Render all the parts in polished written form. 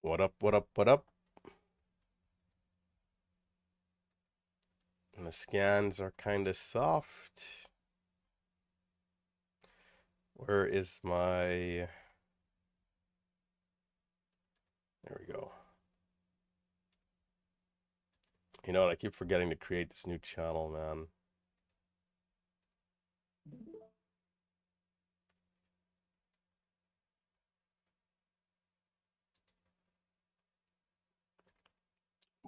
What up, what up, what up? And the scans are kind of soft. Where is my... There we go. You know what? I keep forgetting to create this new channel, man.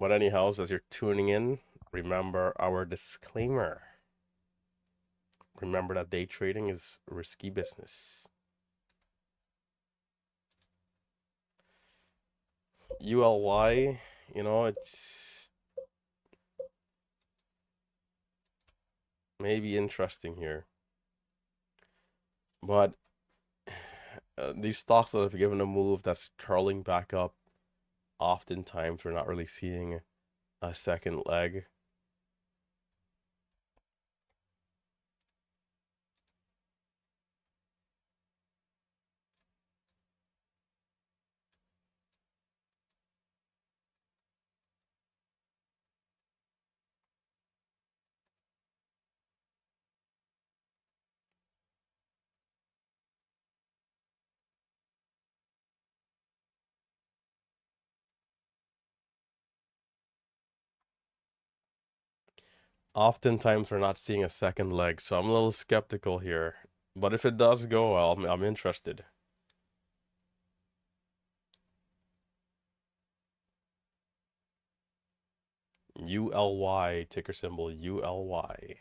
But anyhow, as you're tuning in, remember our disclaimer. Remember that day trading is risky business. ULY, you know, it's maybe interesting here. But these stocks that have given a move that's curling back up, oftentimes we're not really seeing a second leg. Oftentimes we're not seeing a second leg, so I'm a little skeptical here. But if it does go well, I'm interested. ULY, ticker symbol ULY.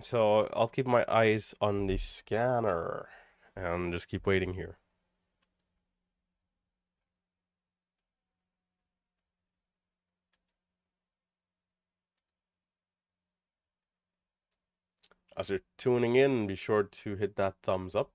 So I'll keep my eyes on the scanner and just keep waiting here. As you're tuning in, be sure to hit that thumbs up.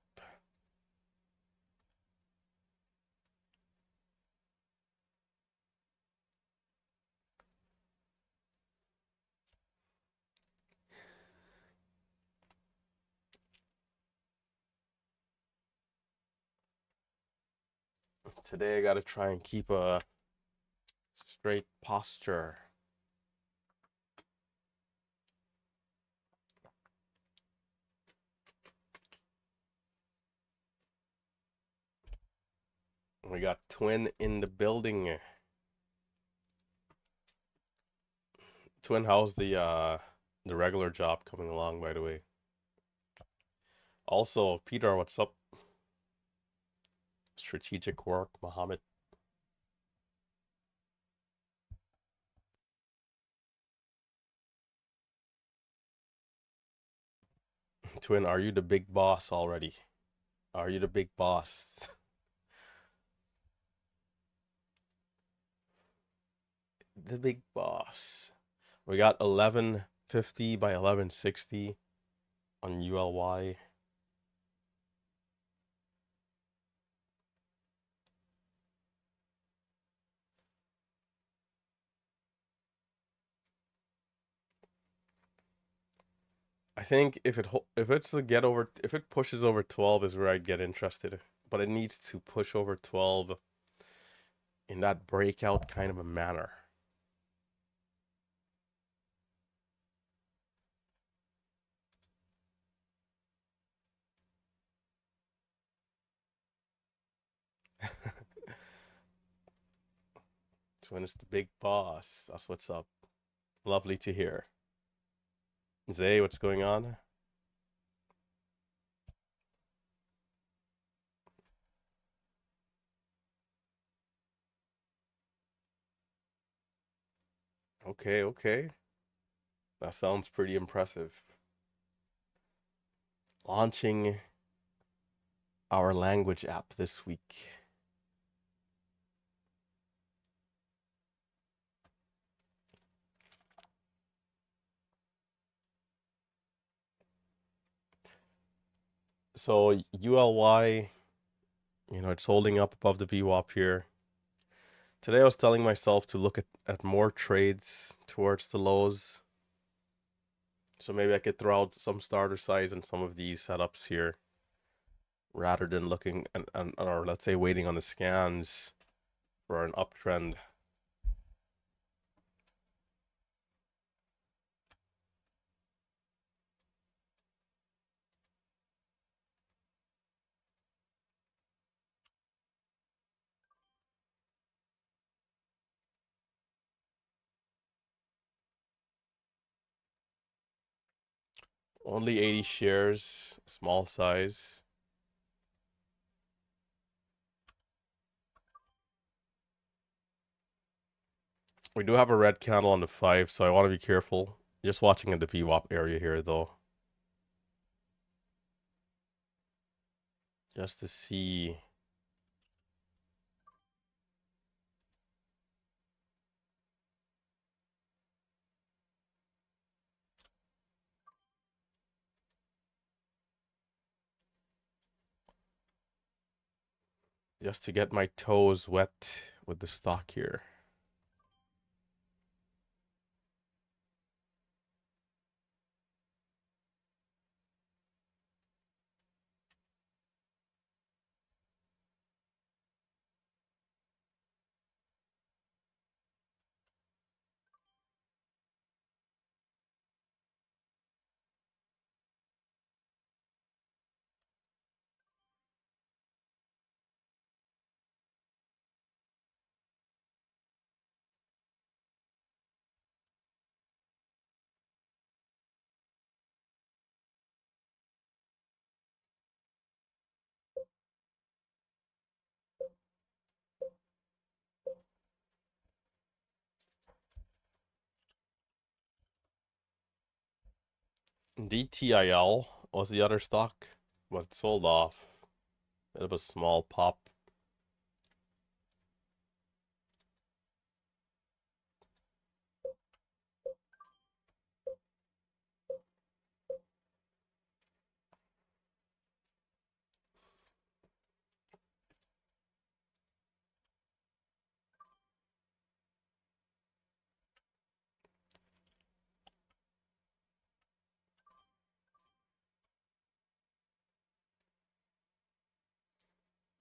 Today I gotta try and keep a straight posture. We got Twin in the building. Twin, how's the regular job coming along, by the way? Also, Peter, what's up? Strategic work, Mohammed. Twin, are you the big boss already? Are you the big boss? The big boss. We got 1150 by 1160 on ULY. I think if it's to get over, if it pushes over 12 is where I'd get interested, but it needs to push over 12 in that breakout kind of a manner. So when it's the big boss, that's what's up. Lovely to hear. Zay, what's going on? Okay, okay. That sounds pretty impressive. Launching our language app this week. So ULY, it's holding up above the VWAP here. Today I was telling myself to look at more trades towards the lows. So maybe I could throw out some starter size in some of these setups here rather than looking or let's say waiting on the scans for an uptrend. Only 80 shares, small size. We do have a red candle on the 5, so I want to be careful. Just watching in the VWAP area here though. Just to see. Just to get my toes wet with the stock here. DTIL was the other stock, but it sold off. Bit of a small pop.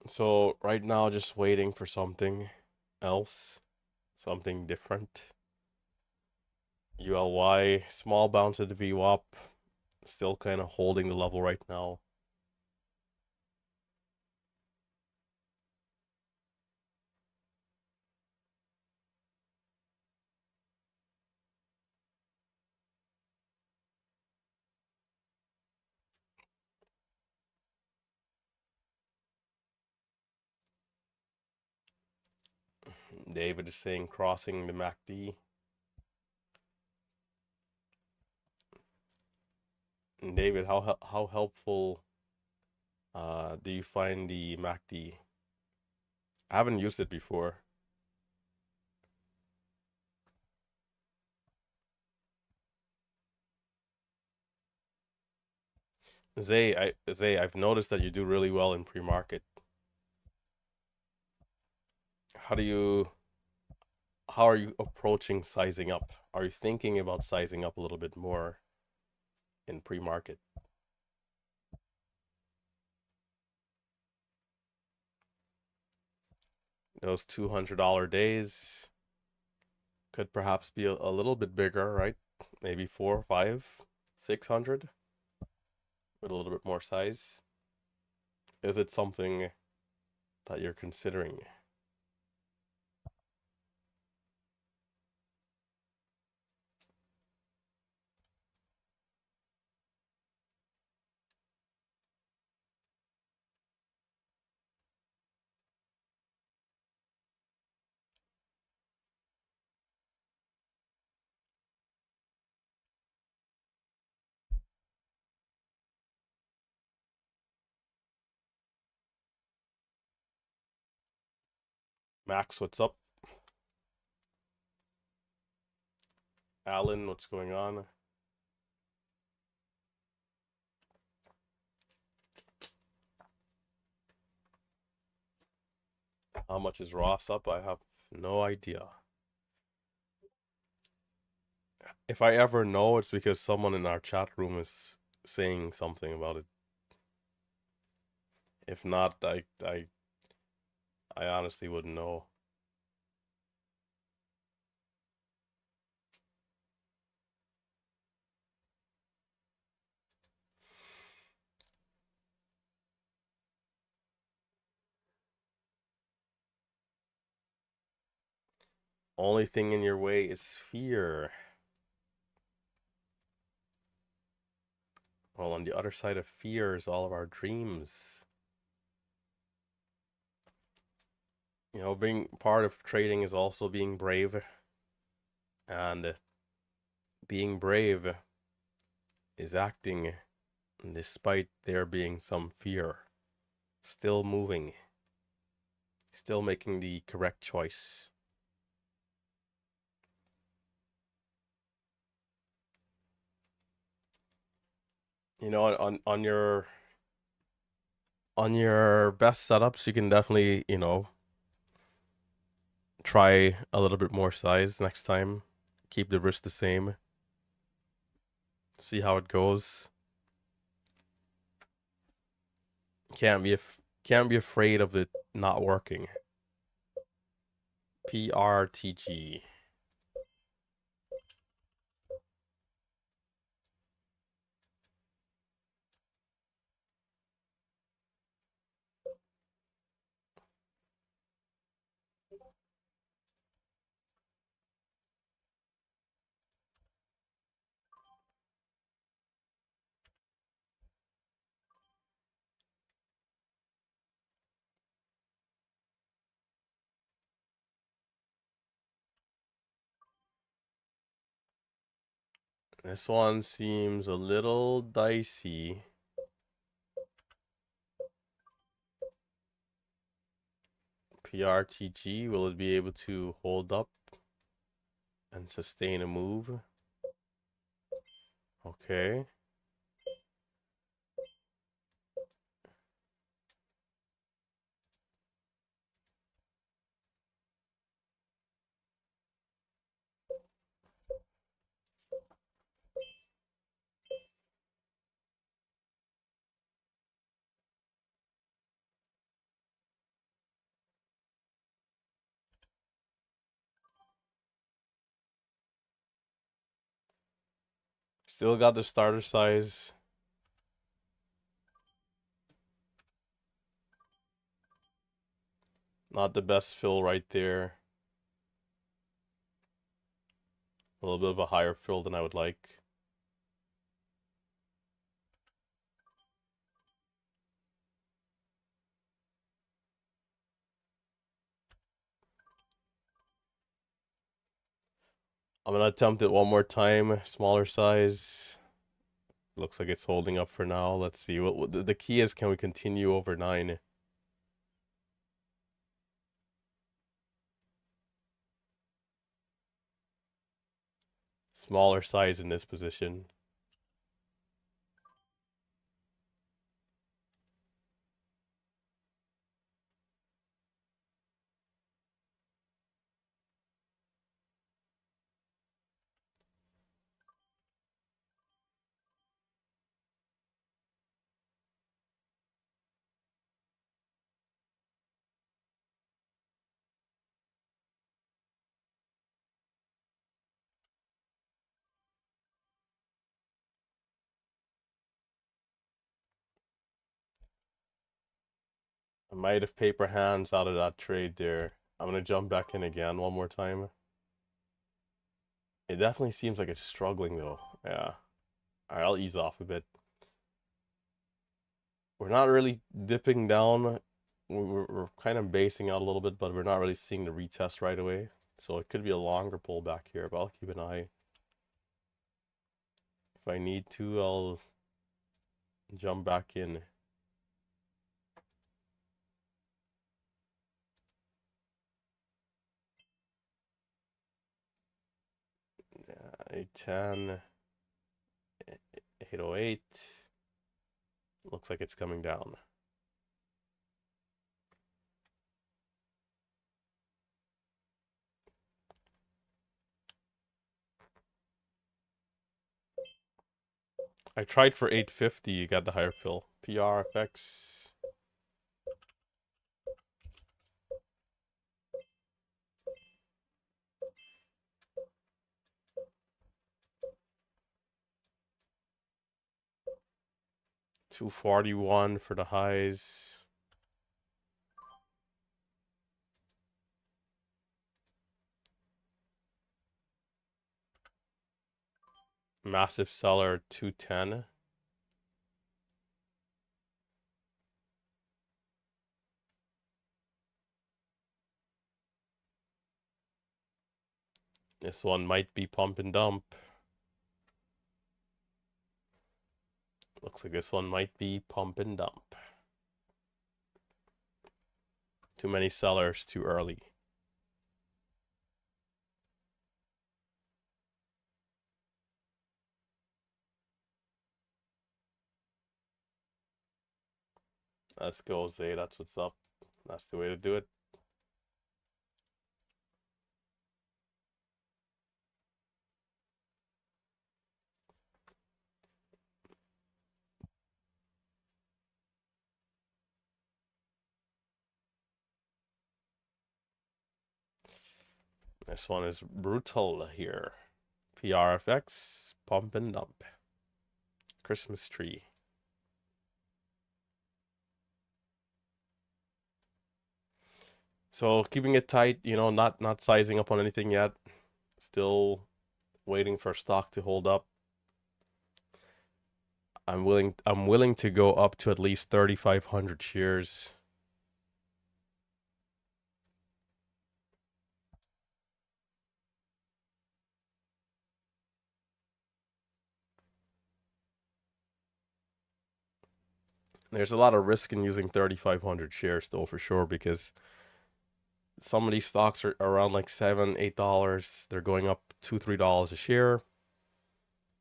So right now, just waiting for something else, something different. ULY, small bounce at the VWAP, still kind of holding the level right now. David is saying crossing the MACD. And David, how helpful do you find the MACD? I haven't used it before. Zay, I've noticed that you do really well in pre-market. How do you how are you approaching sizing up? Are you thinking about sizing up a little bit more in pre-market? Those $200 days could perhaps be a little bit bigger, right? Maybe four, five, 600 with a little bit more size. Is it something that you're considering? Max, what's up? Alan, what's going on? How much is Ross up? I have no idea. If I ever know, it's because someone in our chat room is saying something about it. If not, I honestly wouldn't know. Only thing in your way is fear. Well, on the other side of fear is all of our dreams. You know, being part of trading is also being brave. And being brave is acting despite there being some fear. Still moving. Still making the correct choice. You know, on your best setups, you can definitely, you know, try a little bit more size next time. Keep the risk the same. See how it goes. Can't be afraid of it not working. PRTG. This one seems a little dicey. PRTG, will it be able to hold up and sustain a move? Okay. Still got the starter size. Not the best fill right there. A little bit of a higher fill than I would like. I'm gonna attempt it one more time. Smaller size. Looks like it's holding up for now. Let's see. What the key is, can we continue over 9? Smaller size in this position. I might have paper hands out of that trade there. I'm gonna jump back in again one more time. It definitely seems like it's struggling though. Yeah. Alright, I'll ease off a bit. We're not really dipping down. We're kind of basing out a little bit, but we're not really seeing the retest right away. So it could be a longer pullback here, but I'll keep an eye. If I need to, I'll jump back in. 810, 808. Looks like it's coming down. I tried for 850, you got the higher fill. PRFX. $241 for the highs. Massive seller 210. This one might be pump and dump. Looks like this one might be pump and dump. Too many sellers too early. Let's go, Zay. That's what's up. That's the way to do it. This one is brutal here. PRFX, pump and dump. Christmas tree. So keeping it tight, you know, not sizing up on anything yet. Still waiting for stock to hold up. I'm willing to go up to at least 3,500 shares. There's a lot of risk in using 3,500 shares though, for sure, because some of these stocks are around like $7, $8. They're going up $2, $3 a share.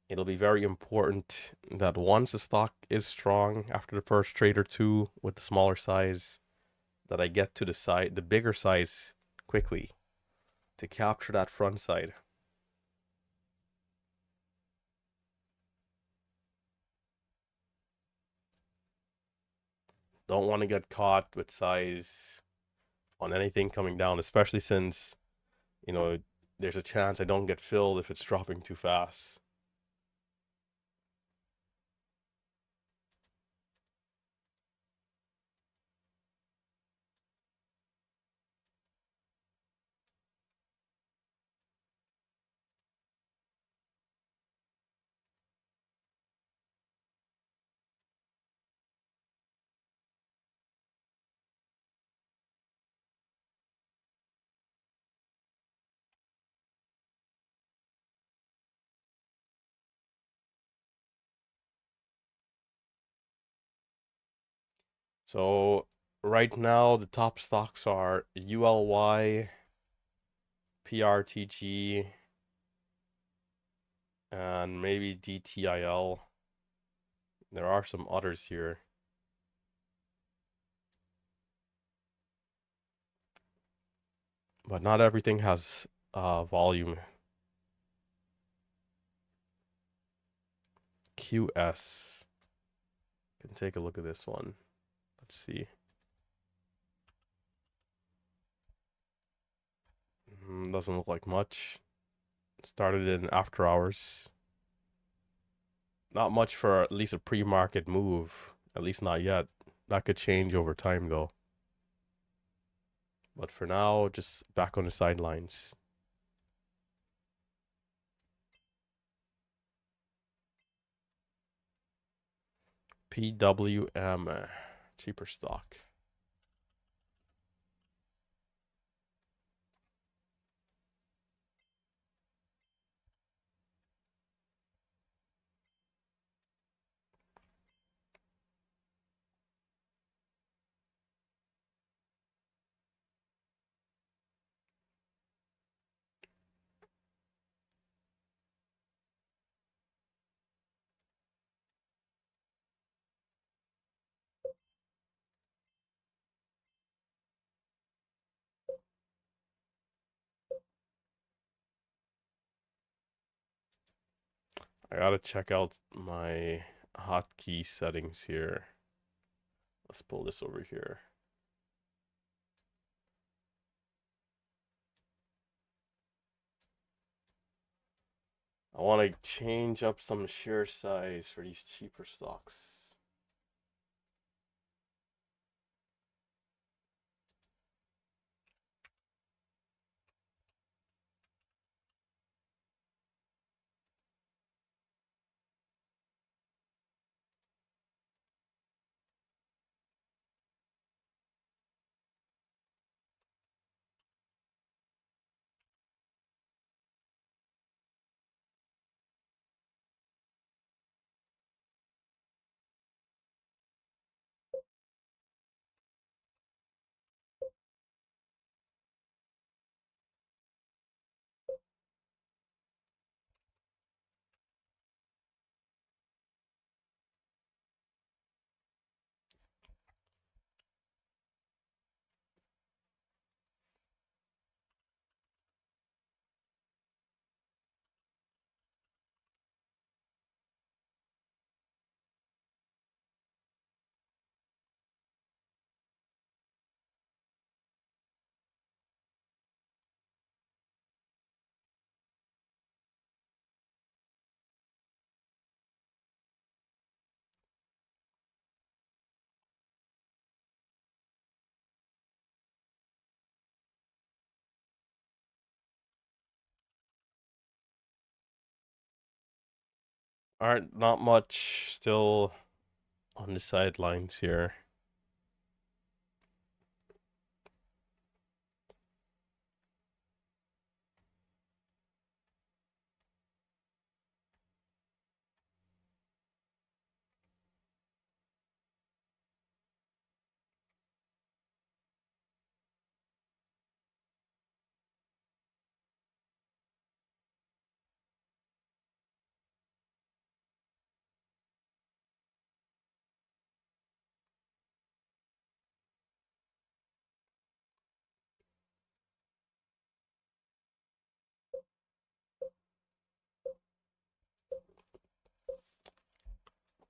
It'll be very important that once the stock is strong after the first trade or two with the smaller size, that I get to the bigger size quickly to capture that front side. Don't want to get caught with size on anything coming down, especially since, you know, there's a chance I don't get filled if it's dropping too fast. So right now the top stocks are ULY, PRTG, and maybe DTIL. There are some others here. But not everything has volume. QS. Can take a look at this one. Let's see. Doesn't look like much. Started in after hours. Not much for at least a pre-market move. At least not yet. That could change over time though. But for now, just back on the sidelines. PWM. Cheaper stock. I gotta check out my hotkey settings here. Let's pull this over here. I want to change up some share size for these cheaper stocks. All right, not much. Still on the sidelines here.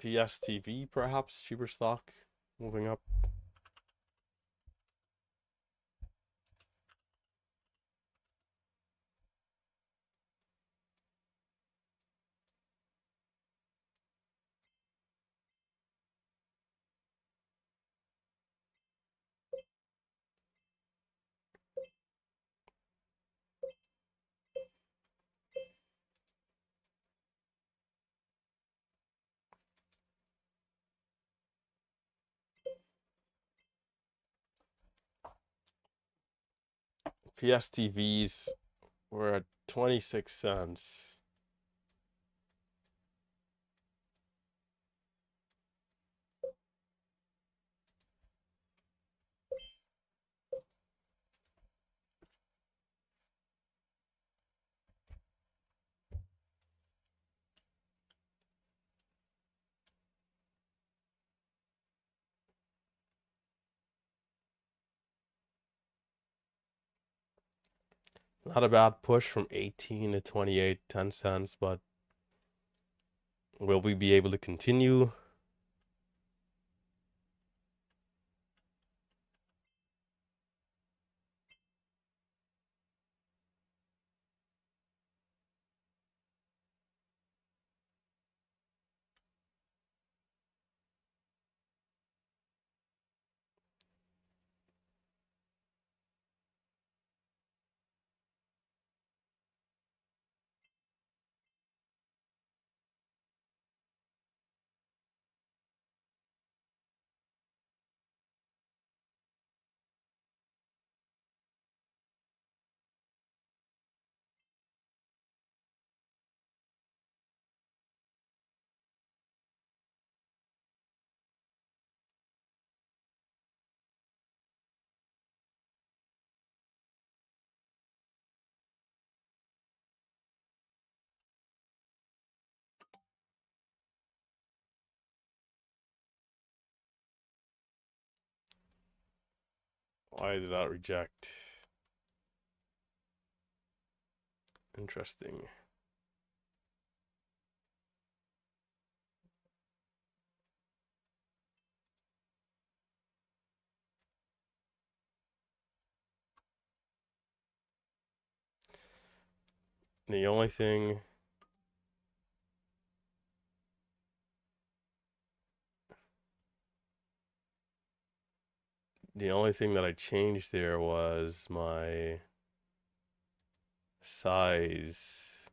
PSTV, perhaps cheaper stock, moving up. PSTVs were at 26 cents. Not a bad push from 18 to 28, 10 cents, but will we be able to continue? Why did that reject? Interesting. The only thing that I changed there was my size.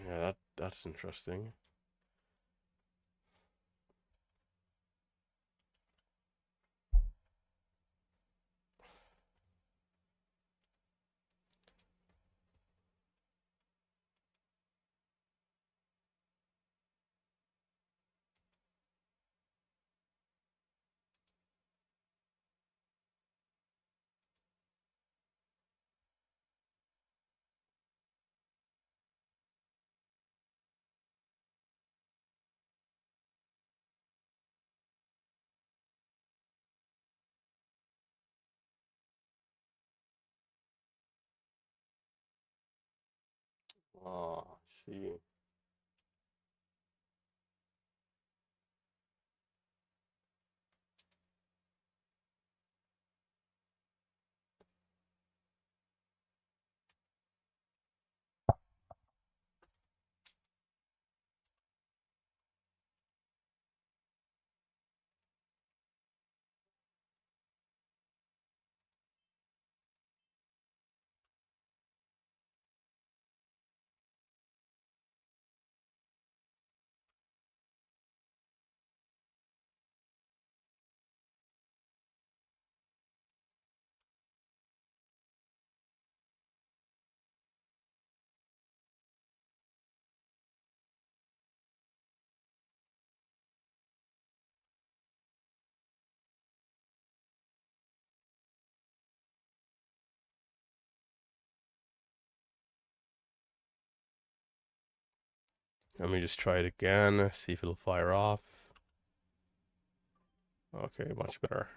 Yeah, that's interesting. Oh, I see. Let me just try it again, see if it'll fire off. Okay, much better.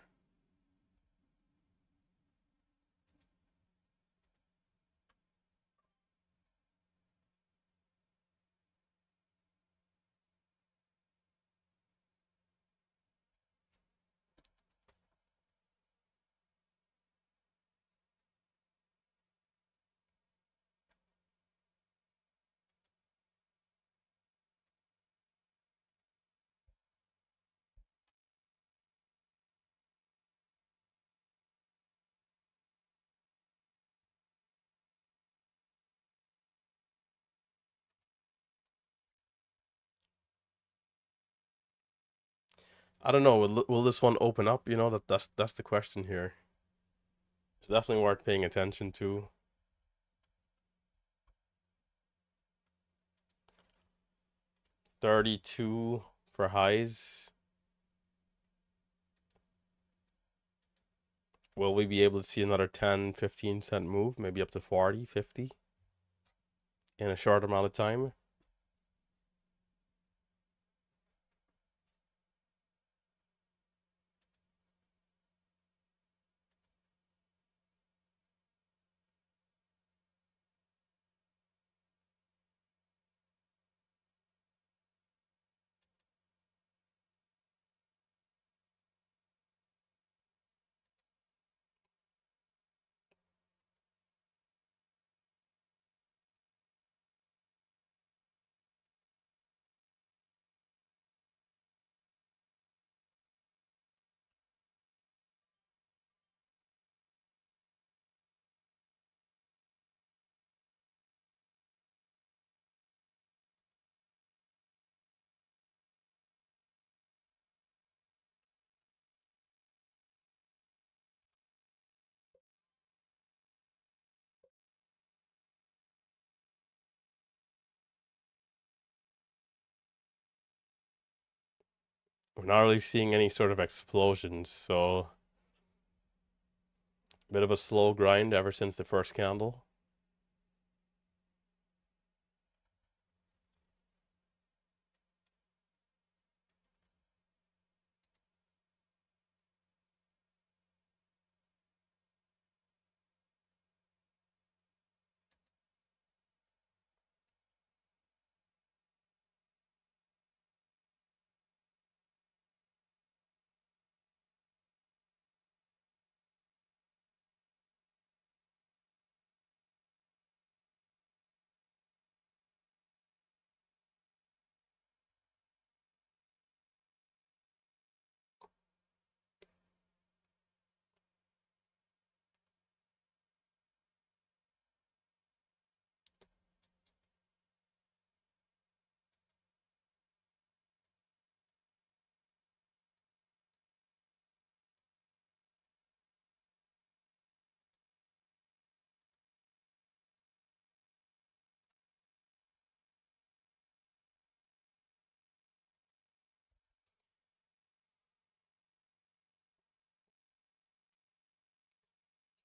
I don't know. Will this one open up? You know that's the question here. It's definitely worth paying attention to. 32 for highs. Will we be able to see another 10, 15 cent move? Maybe up to 40, 50 in a short amount of time? We're not really seeing any sort of explosions, so a bit of a slow grind ever since the first candle.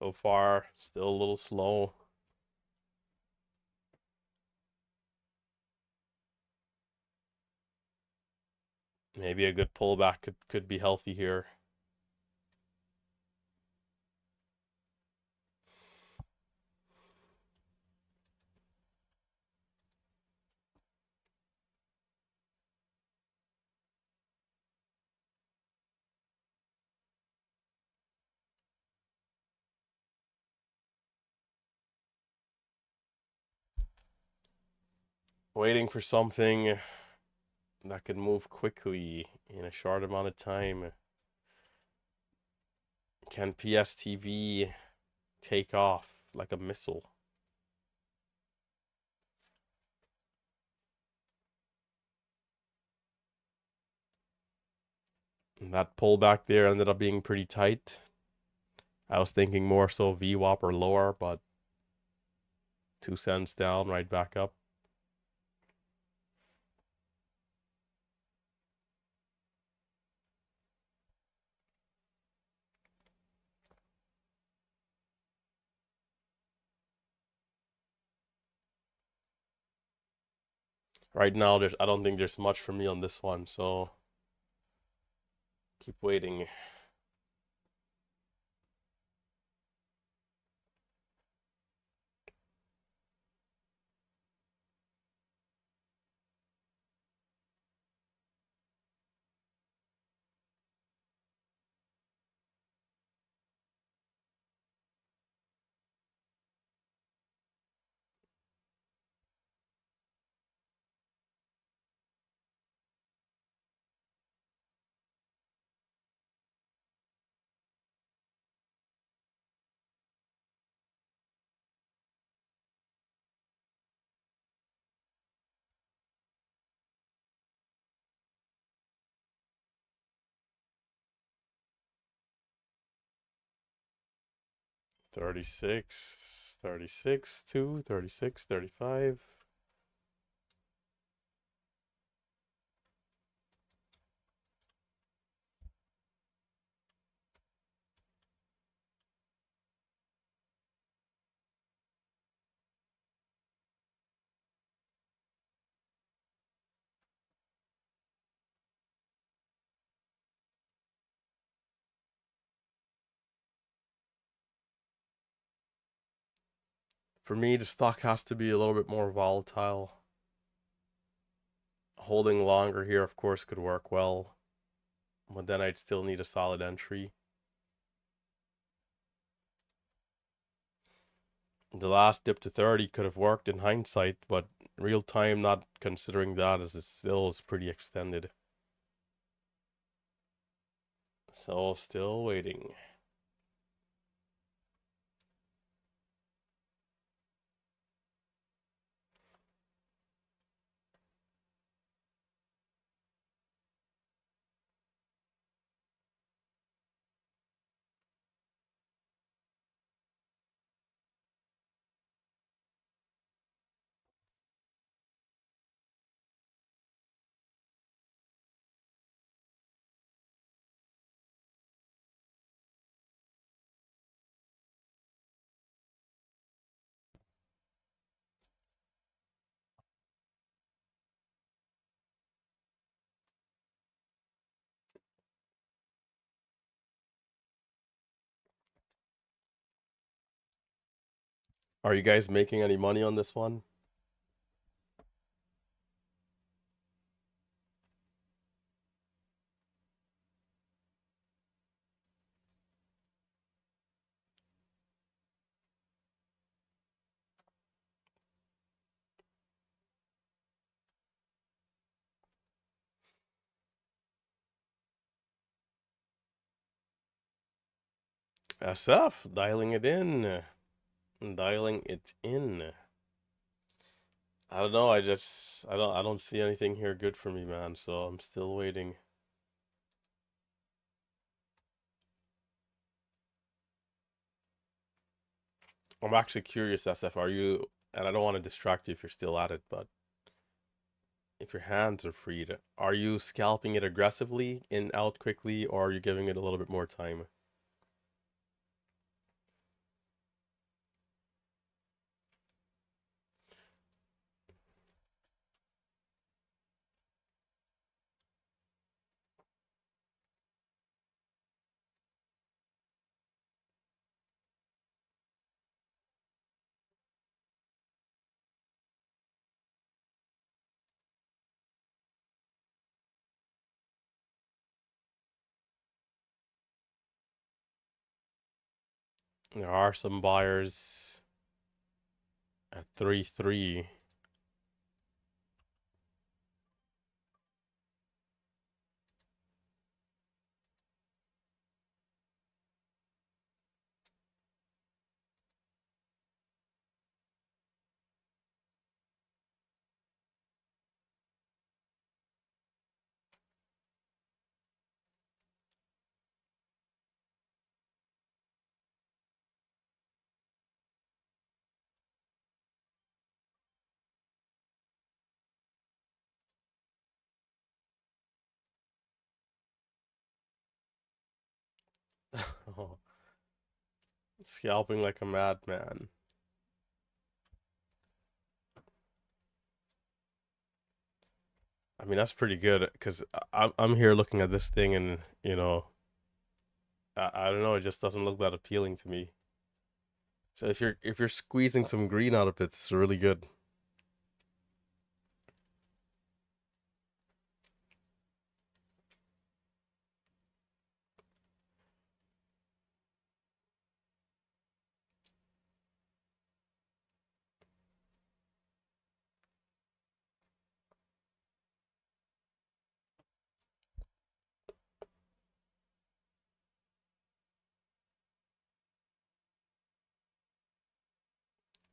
So far, still a little slow. Maybe a good pullback could be healthy here. Waiting for something that could move quickly in a short amount of time. Can PSTV take off like a missile? And that pullback there ended up being pretty tight. I was thinking more so VWAP or lower, but 2 cents down, right back up. Right now, I don't think there's much for me on this one, so keep waiting. $36, 36, 2, 36, 35. For me, the stock has to be a little bit more volatile. Holding longer here, of course, could work well, but then I'd still need a solid entry. The last dip to 30 could have worked in hindsight, but real time, not considering that, as it still is pretty extended. So still waiting. Are you guys making any money on this one? SF, dialing it in. Dialing it in. I don't know, I don't see anything here good for me, man, so I'm still waiting. I'm actually curious, SF, are you, and I don't want to distract you if you're still at it, but if your hands are freed, are you scalping it aggressively in out quickly, or are you giving it a little bit more time? There are some buyers at 3.3. Scalping like a madman. I mean, that's pretty good because I'm here looking at this thing and, I don't know, it just doesn't look that appealing to me. So if you're squeezing some green out of it, it's really good.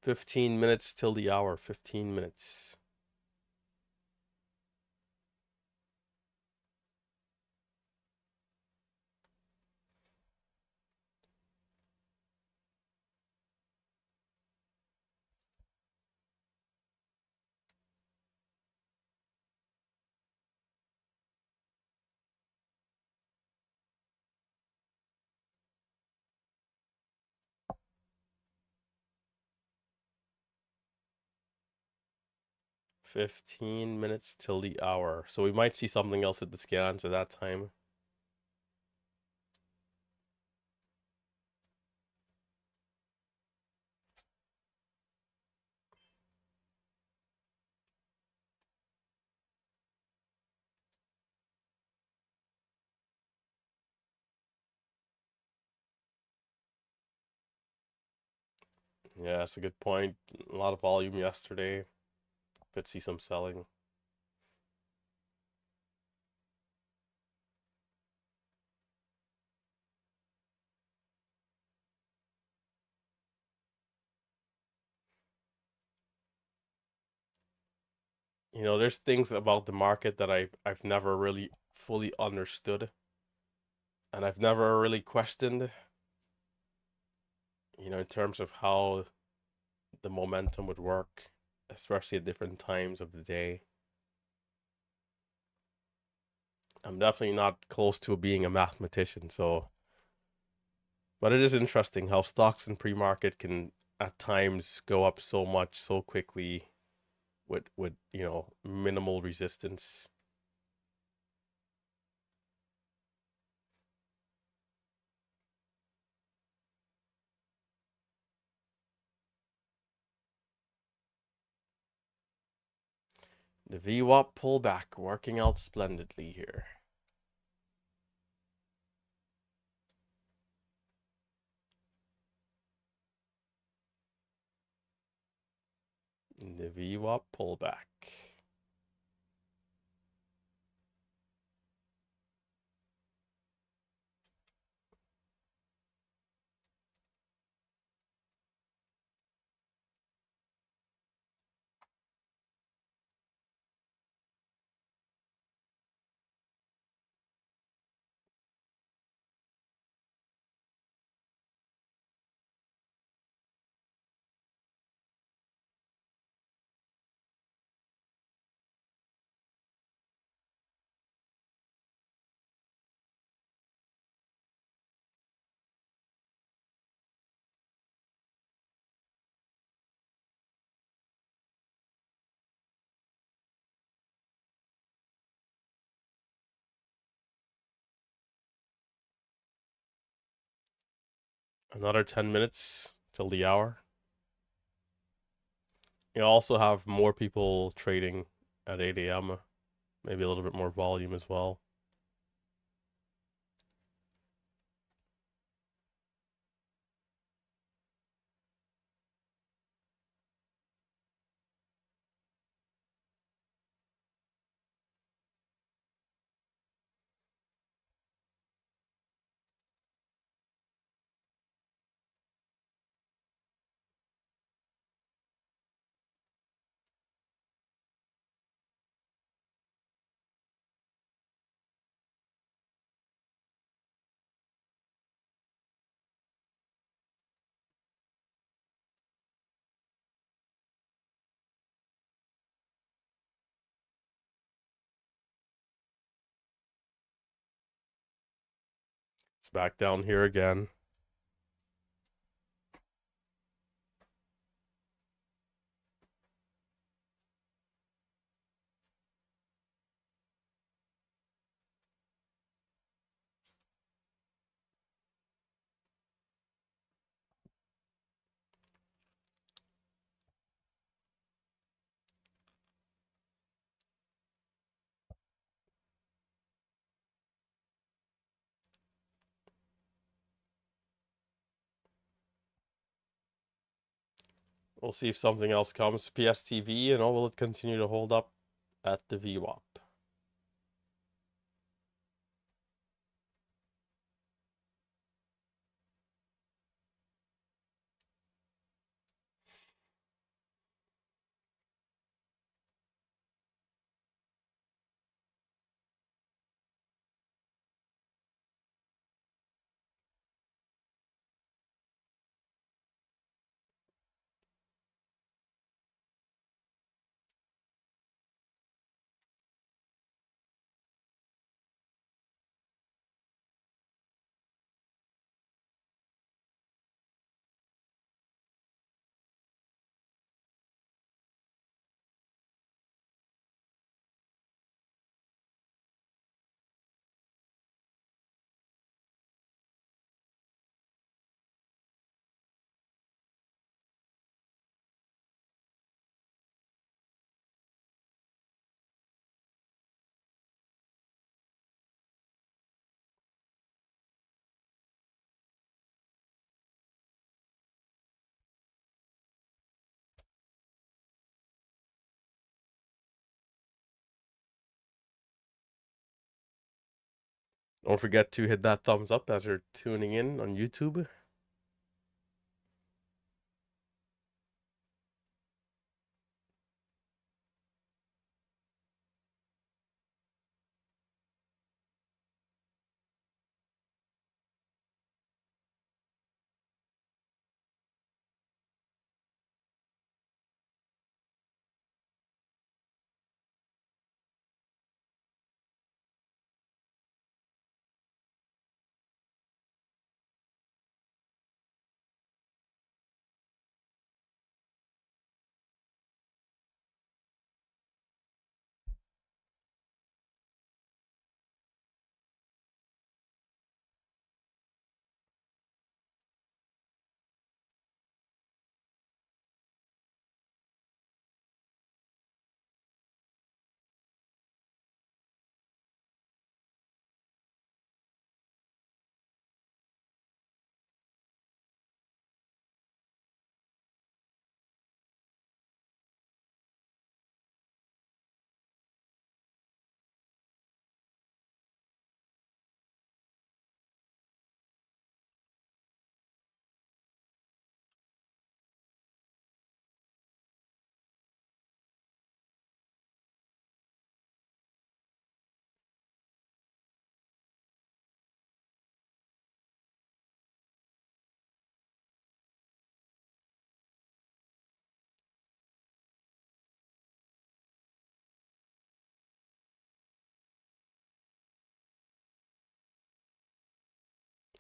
$15 minutes till the hour. 15 minutes. $15 minutes till the hour. So we might see something else at the scans at that time. Yeah, that's a good point. A lot of volume yesterday. Could see some selling. There's things about the market that I've never really fully understood and I've never really questioned, in terms of how the momentum would work, especially at different times of the day. I'm definitely not close to being a mathematician, but it is interesting how stocks in pre-market can at times go up so much so quickly with minimal resistance. The VWAP pullback working out splendidly here. The VWAP pullback. Another 10 minutes till the hour. You also have more people trading at 8 a.m. Maybe a little bit more volume as well. It's back down here again. We'll see if something else comes. PSTV, will it continue to hold up at the VWAP? Don't forget to hit that thumbs up as you're tuning in on YouTube.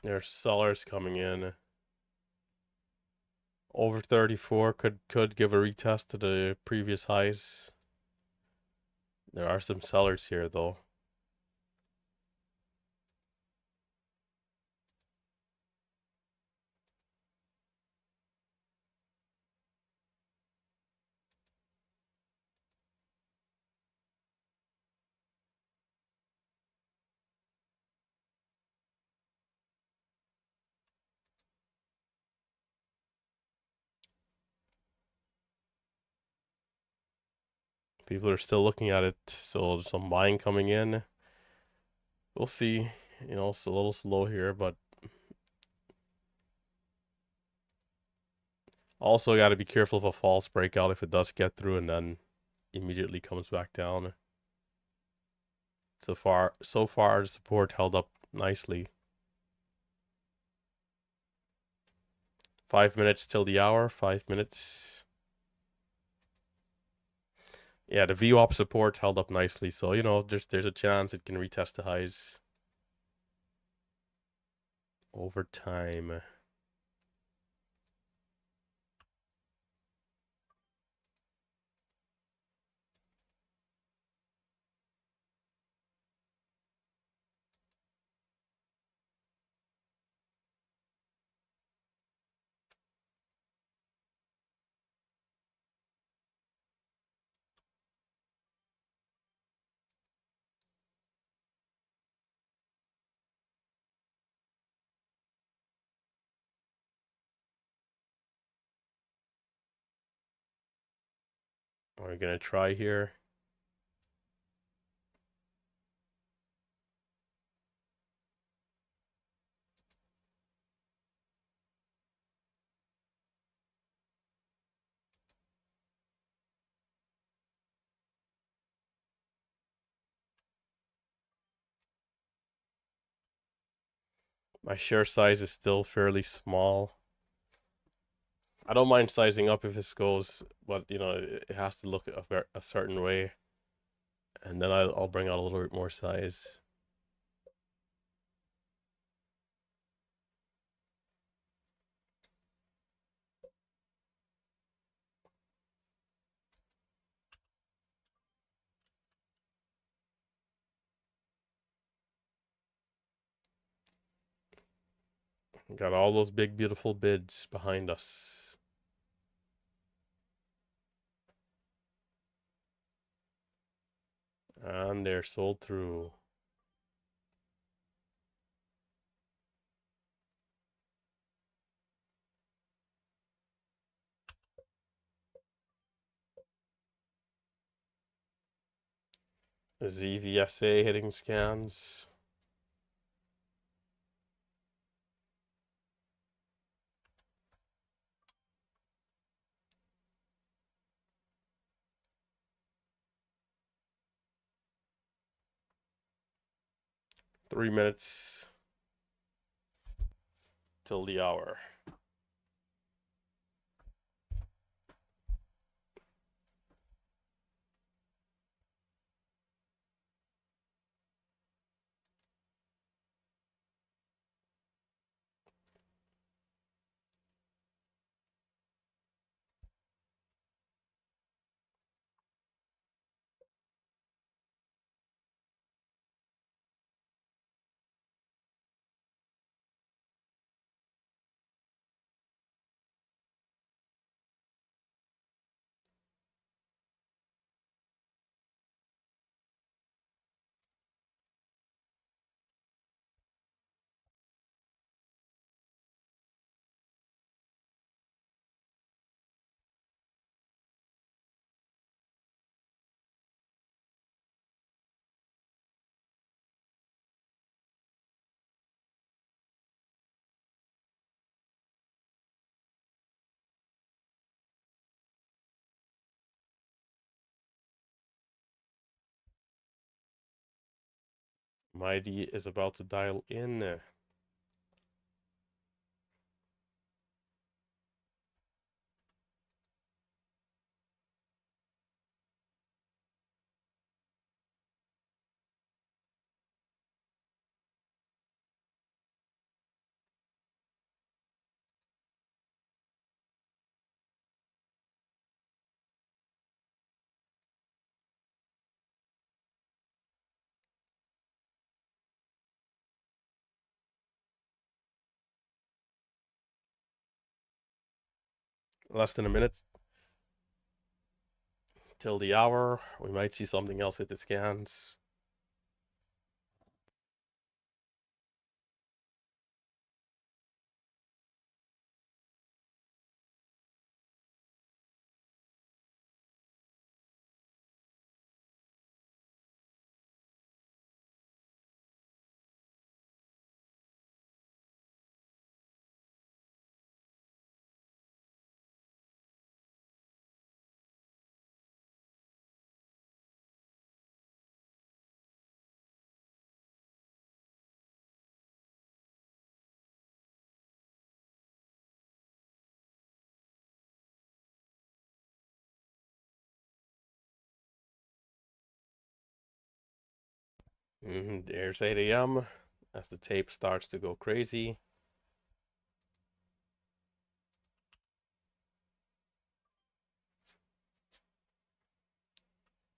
There's sellers coming in. Over 34 could give a retest to the previous highs. There are some sellers here though. People are still looking at it, so some buying coming in. We'll see. It's a little slow here, but also got to be careful of a false breakout if it does get through and then immediately comes back down. So far, the support held up nicely. 5 minutes till the hour. 5 minutes. Yeah, the VWAP support held up nicely, so there's a chance it can retest the highs. over time. We're gonna try here. My share size is still fairly small. I don't mind sizing up if this goes, but you know, it has to look a certain way, and then I'll bring out a little bit more size. Got all those big, beautiful bids behind us. And they're sold through. ZVSA hitting scans. Three minutes till the hour. Mighty is about to dial in. Less than a minute till the hour. We might see something else hit the scans. There's 8 a.m. as the tape starts to go crazy.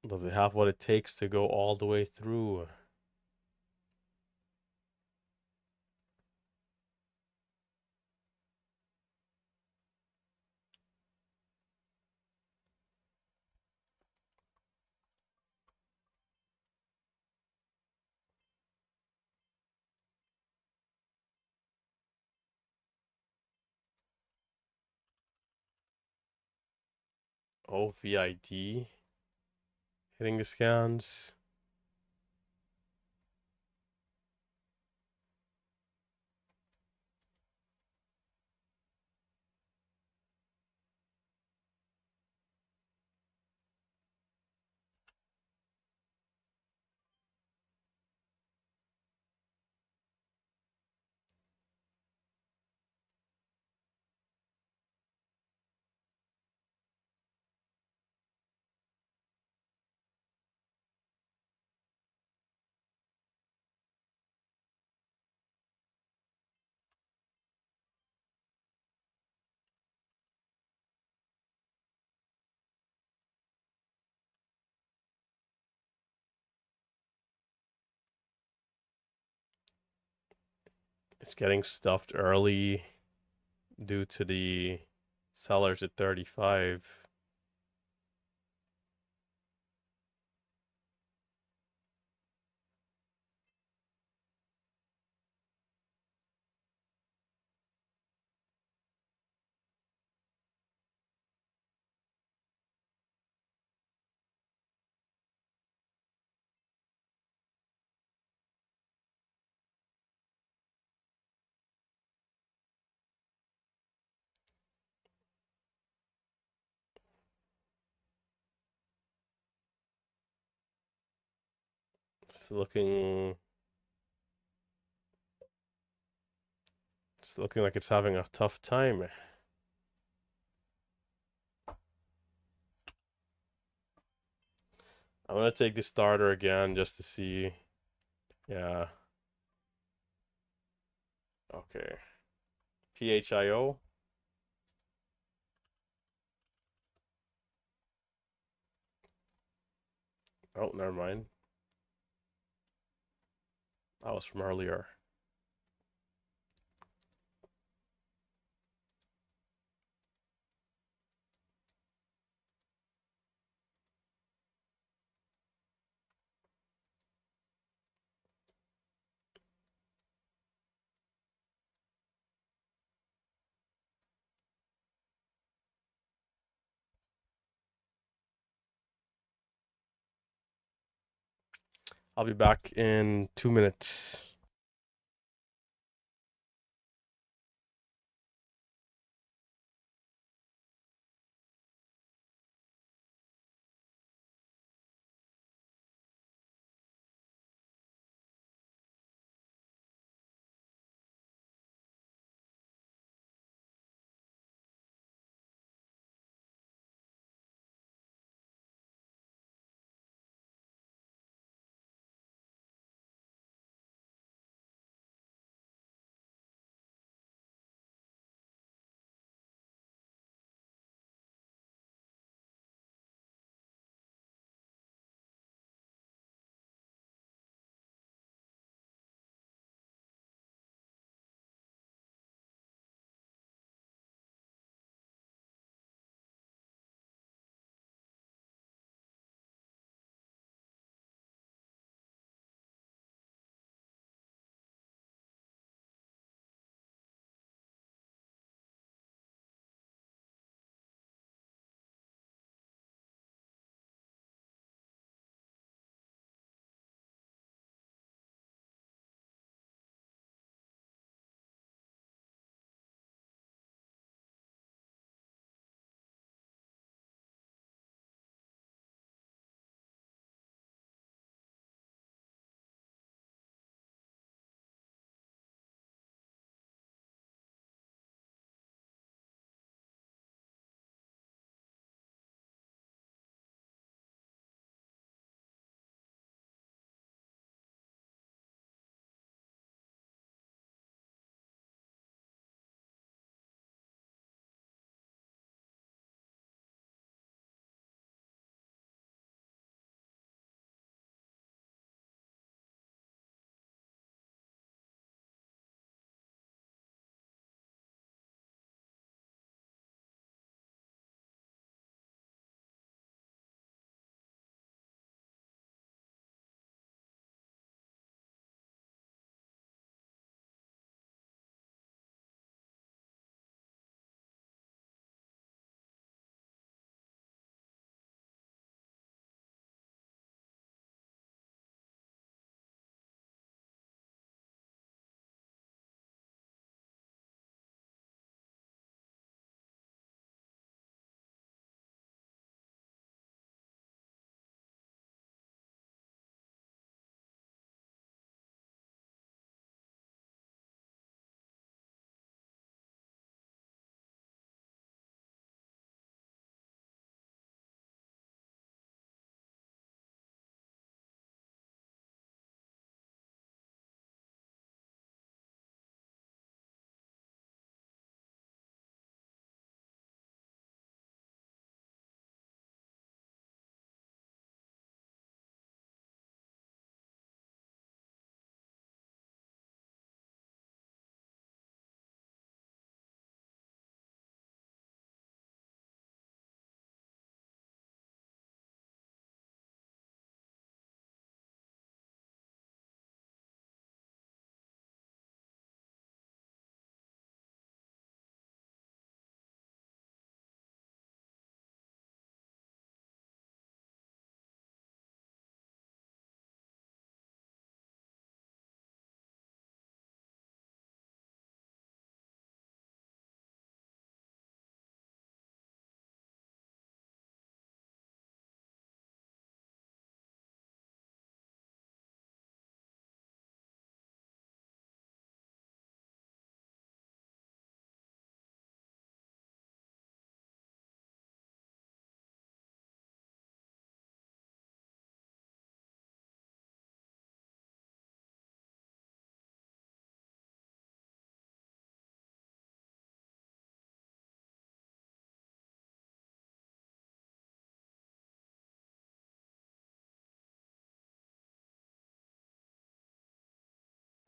Does it have what it takes to go all the way through? Oh, VID hitting the scans. It's getting stuffed early due to the sellers at 35. It's looking like it's having a tough time. I'm gonna take the starter again just to see. Yeah. Okay. PHIO. Oh, never mind. That was from earlier. I'll be back in 2 minutes.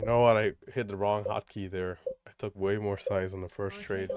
You know what? I hit the wrong hotkey there. I took way more size on the first trade.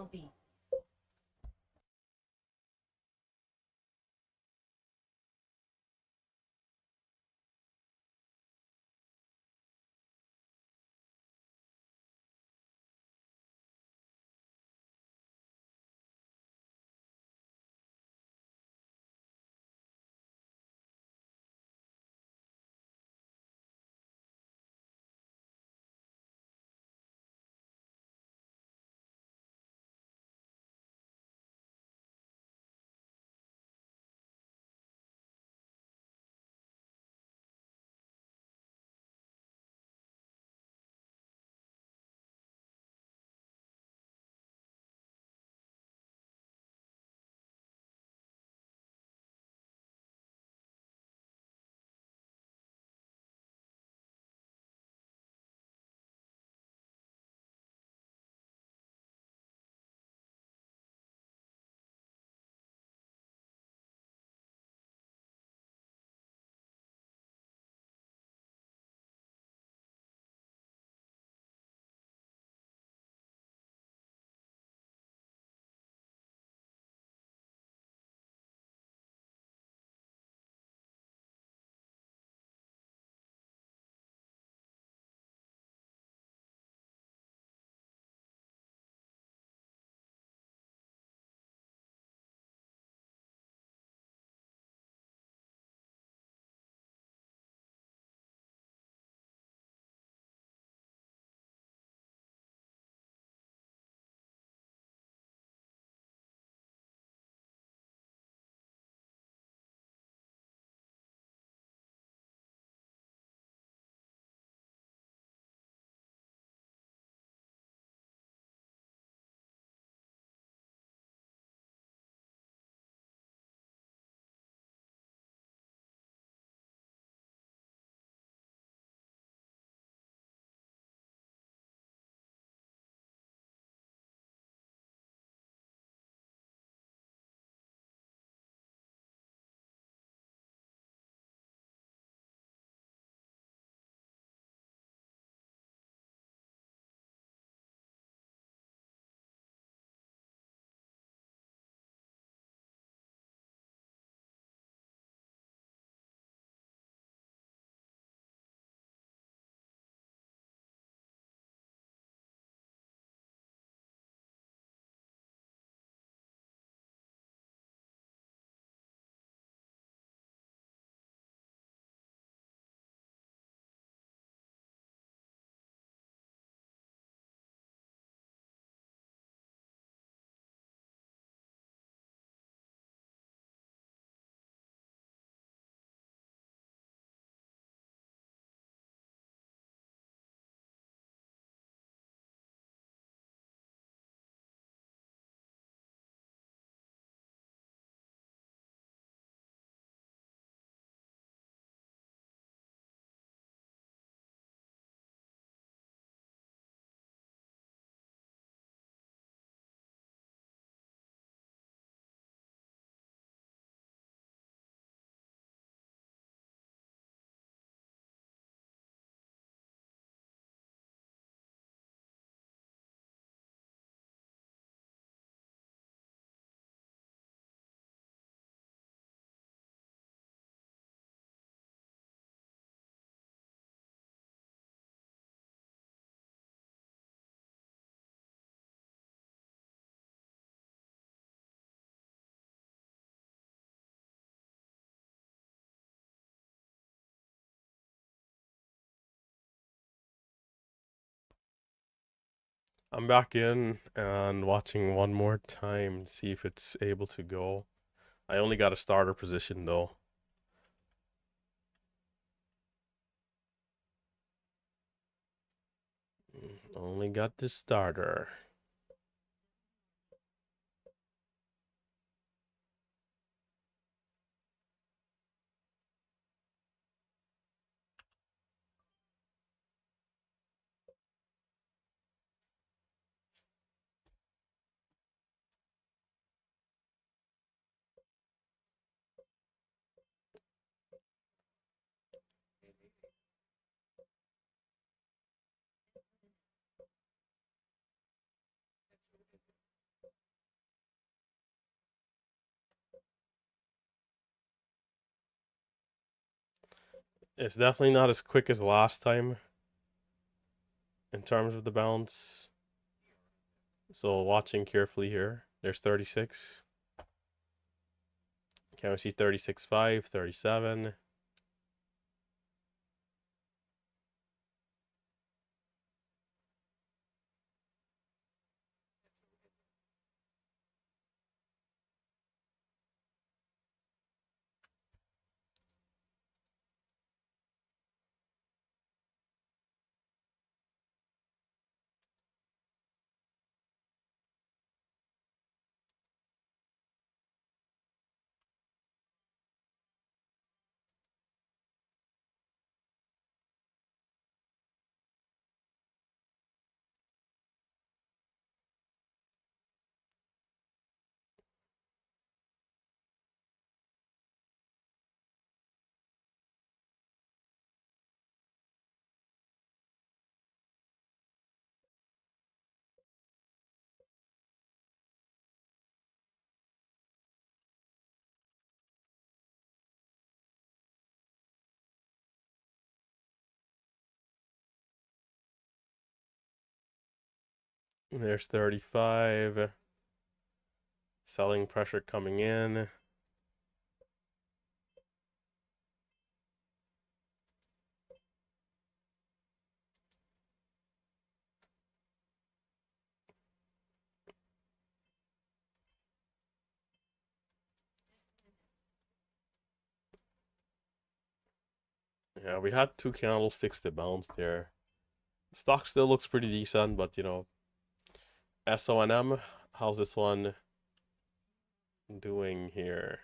I'm back in and watching one more time to see if it's able to go. I only got a starter position though. Only got the starter. It's definitely not as quick as last time in terms of the bounce. So watching carefully here. There's 36. Can we see 36.5, 37? There's 35. Selling pressure coming in. Yeah, we had two candlesticks to bounce there. Stock still looks pretty decent, but SONM, how's this one doing here?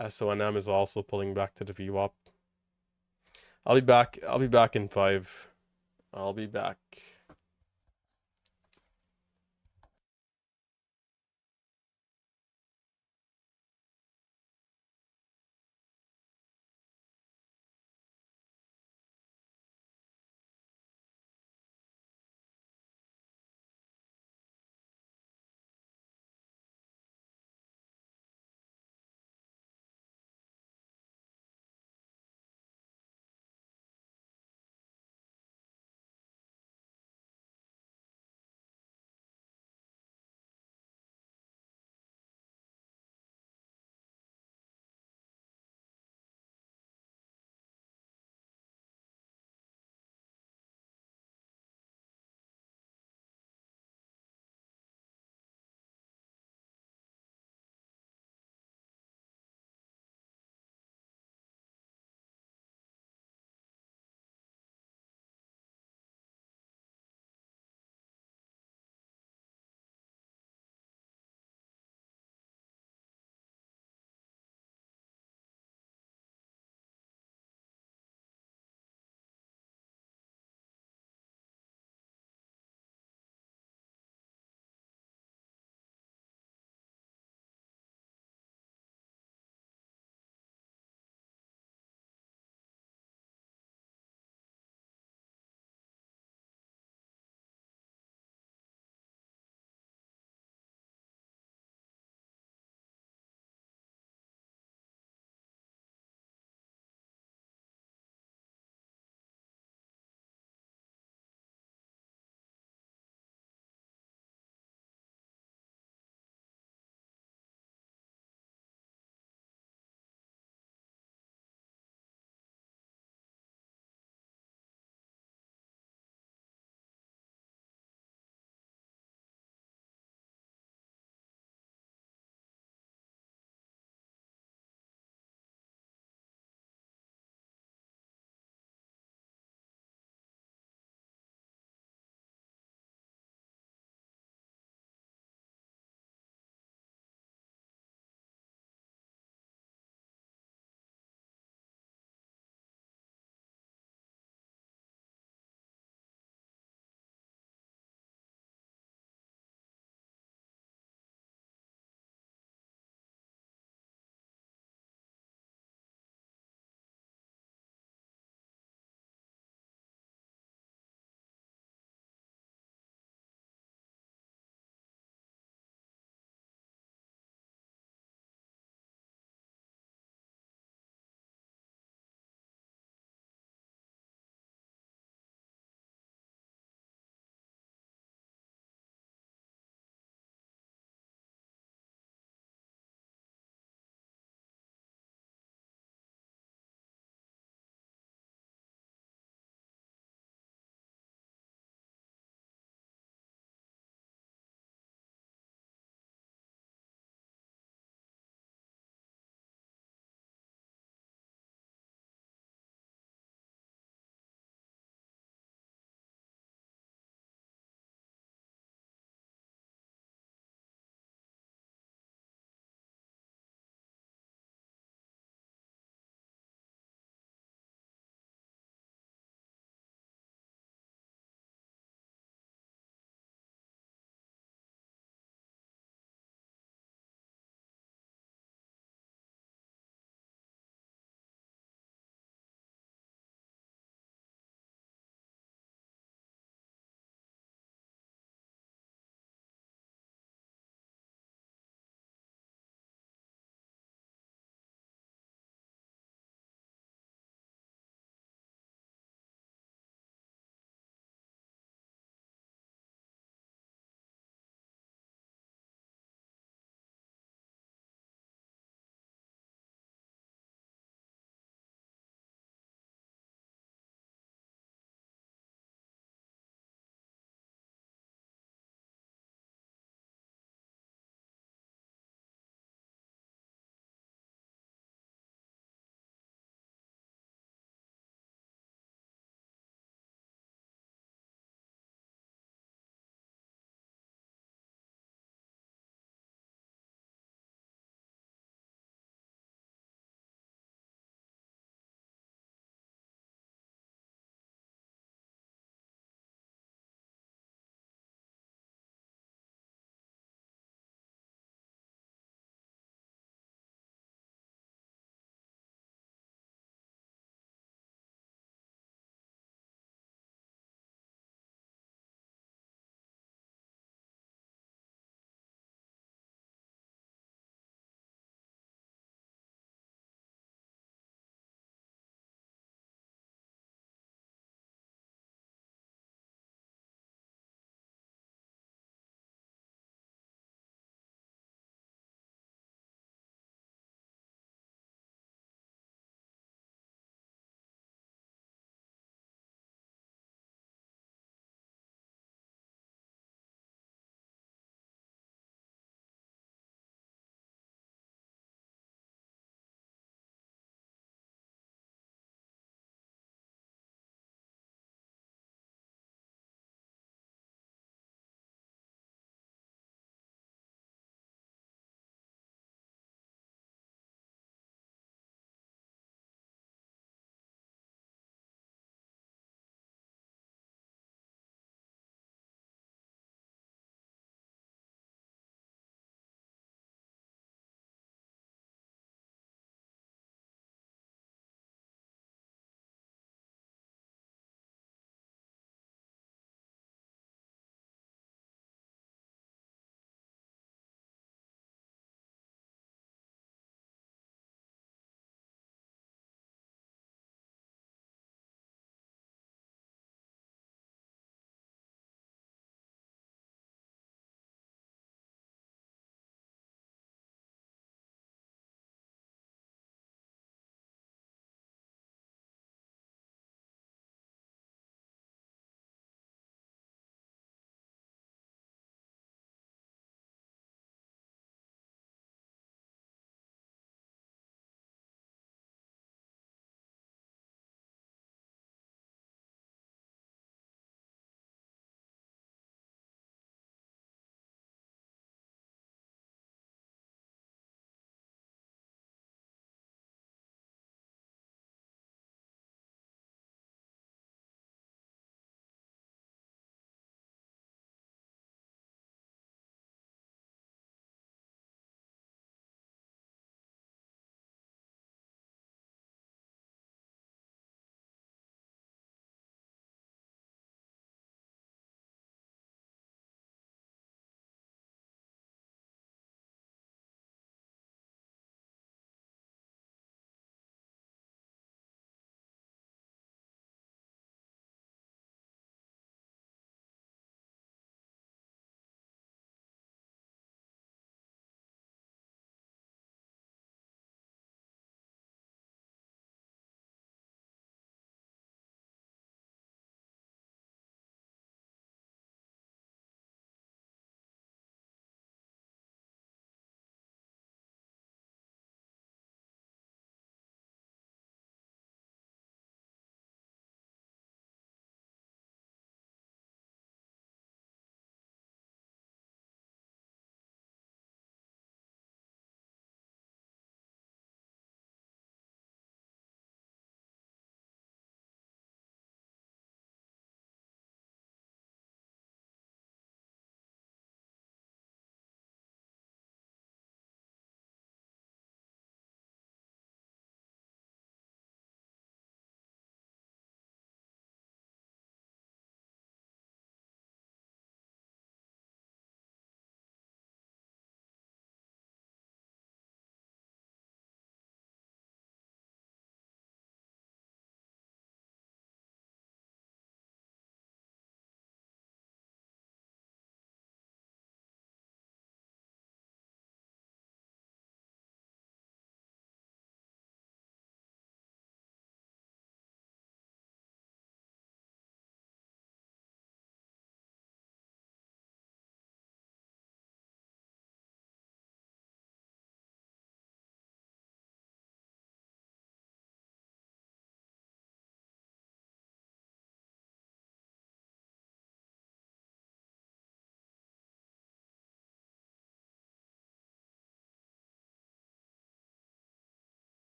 SONM is also pulling back to the VWAP. I'll be back. I'll be back in 5. I'll be back.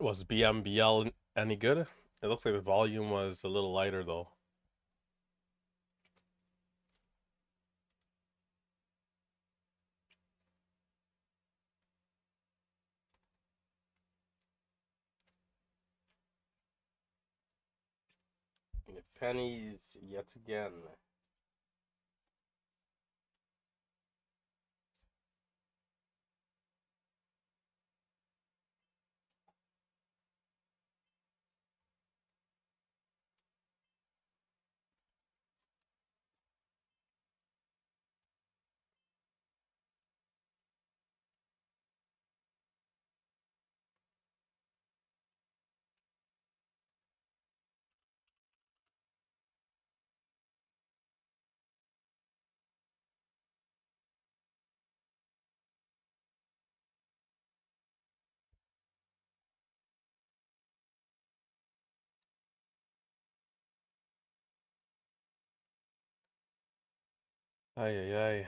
Was BMBL any good? It looks like the volume was a little lighter though. The pennies yet again. Ay ay ay.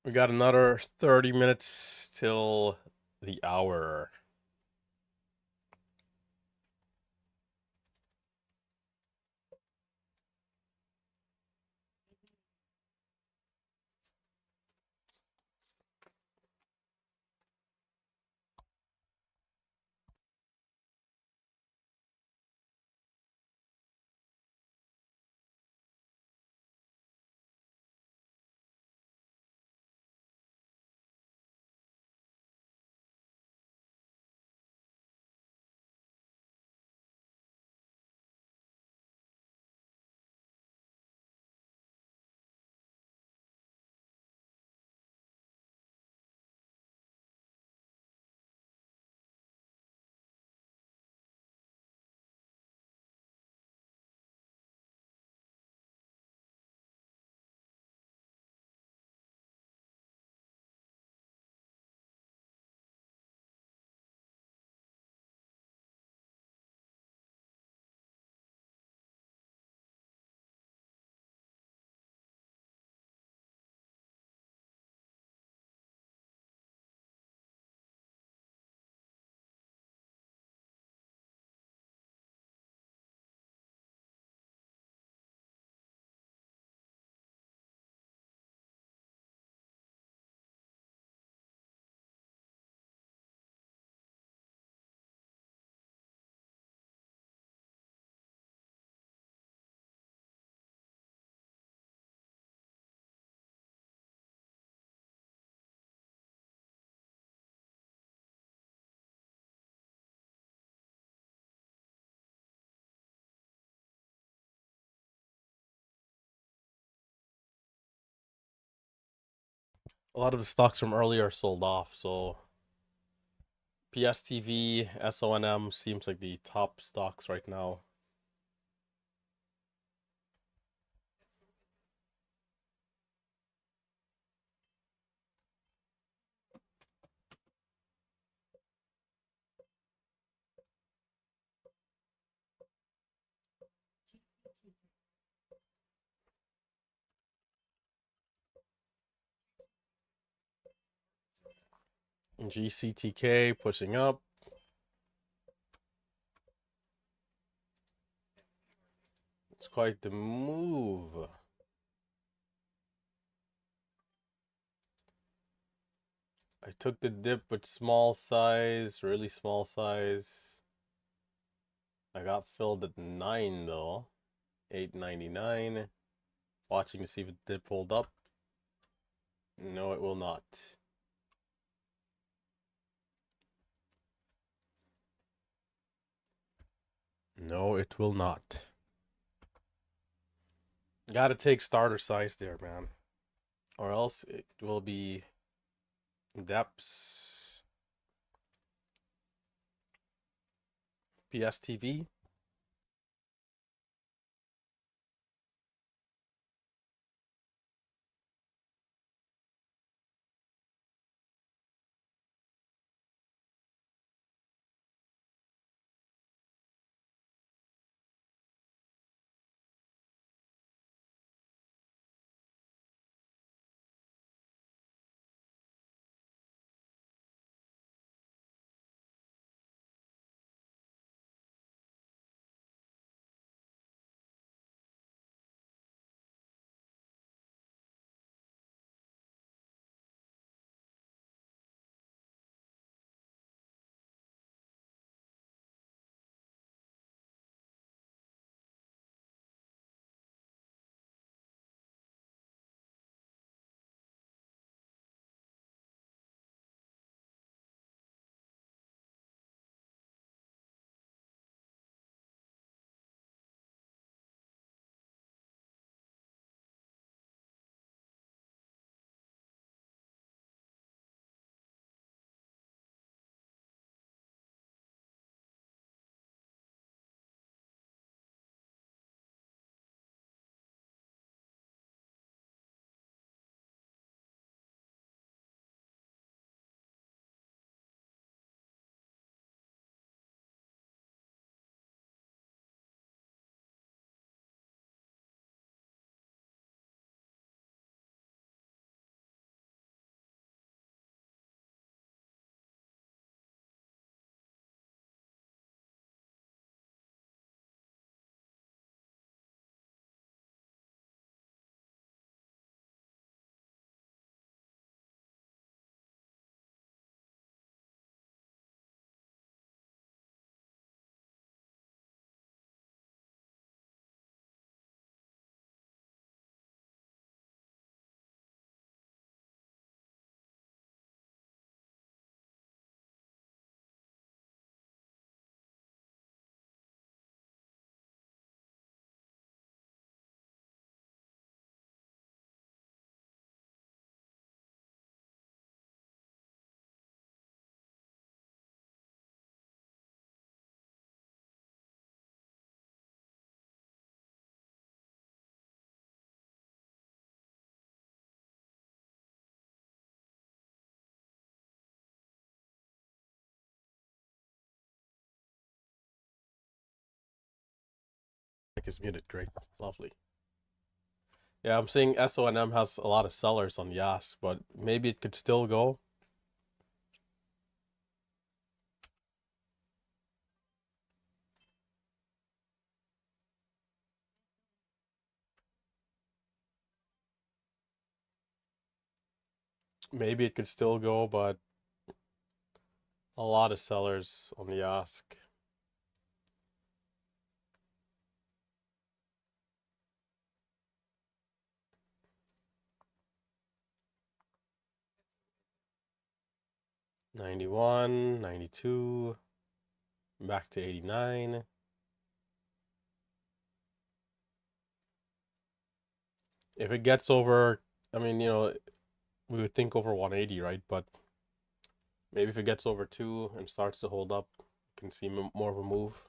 We got another 30 minutes till the hour. A lot of the stocks from earlier are sold off, so PSTV, SONM seems like the top stocks right now. GCTK pushing up. It's quite the move. I took the dip with small size, really small size. I got filled at 9 though. 8.99. Watching to see if the dip hold up. No, it will not. No, it will not. Gotta take starter size there, man. Or else it will be depths. PSTV. Mic is muted. Great. Lovely. Yeah, I'm seeing SONM has a lot of sellers on the ask, but maybe it could still go. Maybe it could still go, but a lot of sellers on the ask. $91, $92, back to $89. If it gets over, I mean, we would think over 180, right? But maybe if it gets over 2 and starts to hold up, you can see more of a move.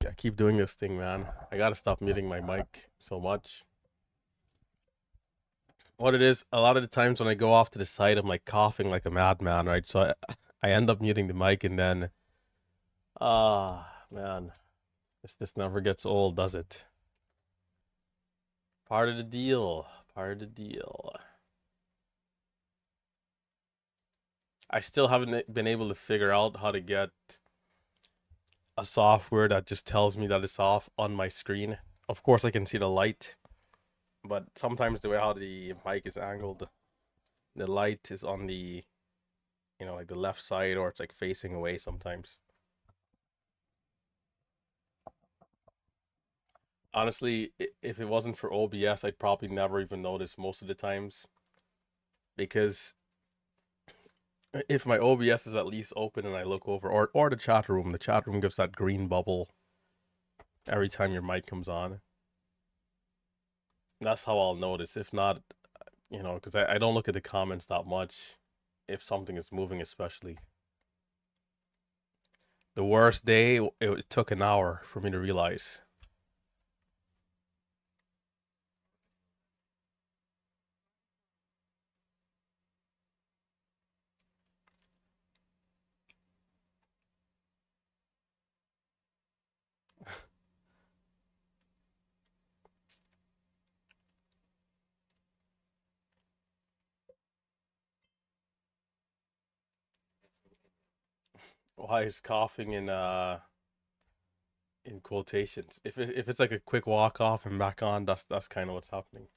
I keep doing this thing, man. I gotta stop muting my mic so much. What it is, a lot of the times when I go off to the side, I'm like coughing like a madman, right? So I end up muting the mic, and then, man, this never gets old, does it? Part of the deal. Part of the deal. I still haven't been able to figure out how to get a software that just tells me that it's off on my screen. Of course, I can see the light, but sometimes the way how the mic is angled, the light is on the, like the left side, or it's like facing away sometimes. Honestly, if it wasn't for OBS, I'd probably never even notice most of the times, because if my OBS is at least open and I look over, or the chat room gives that green bubble every time your mic comes on. That's how I'll notice. If not, because I don't look at the comments that much if something is moving, especially. The worst day, it took an hour for me to realize. Why is coughing in quotations? If it's like a quick walk off and back on, that's kind of what's happening.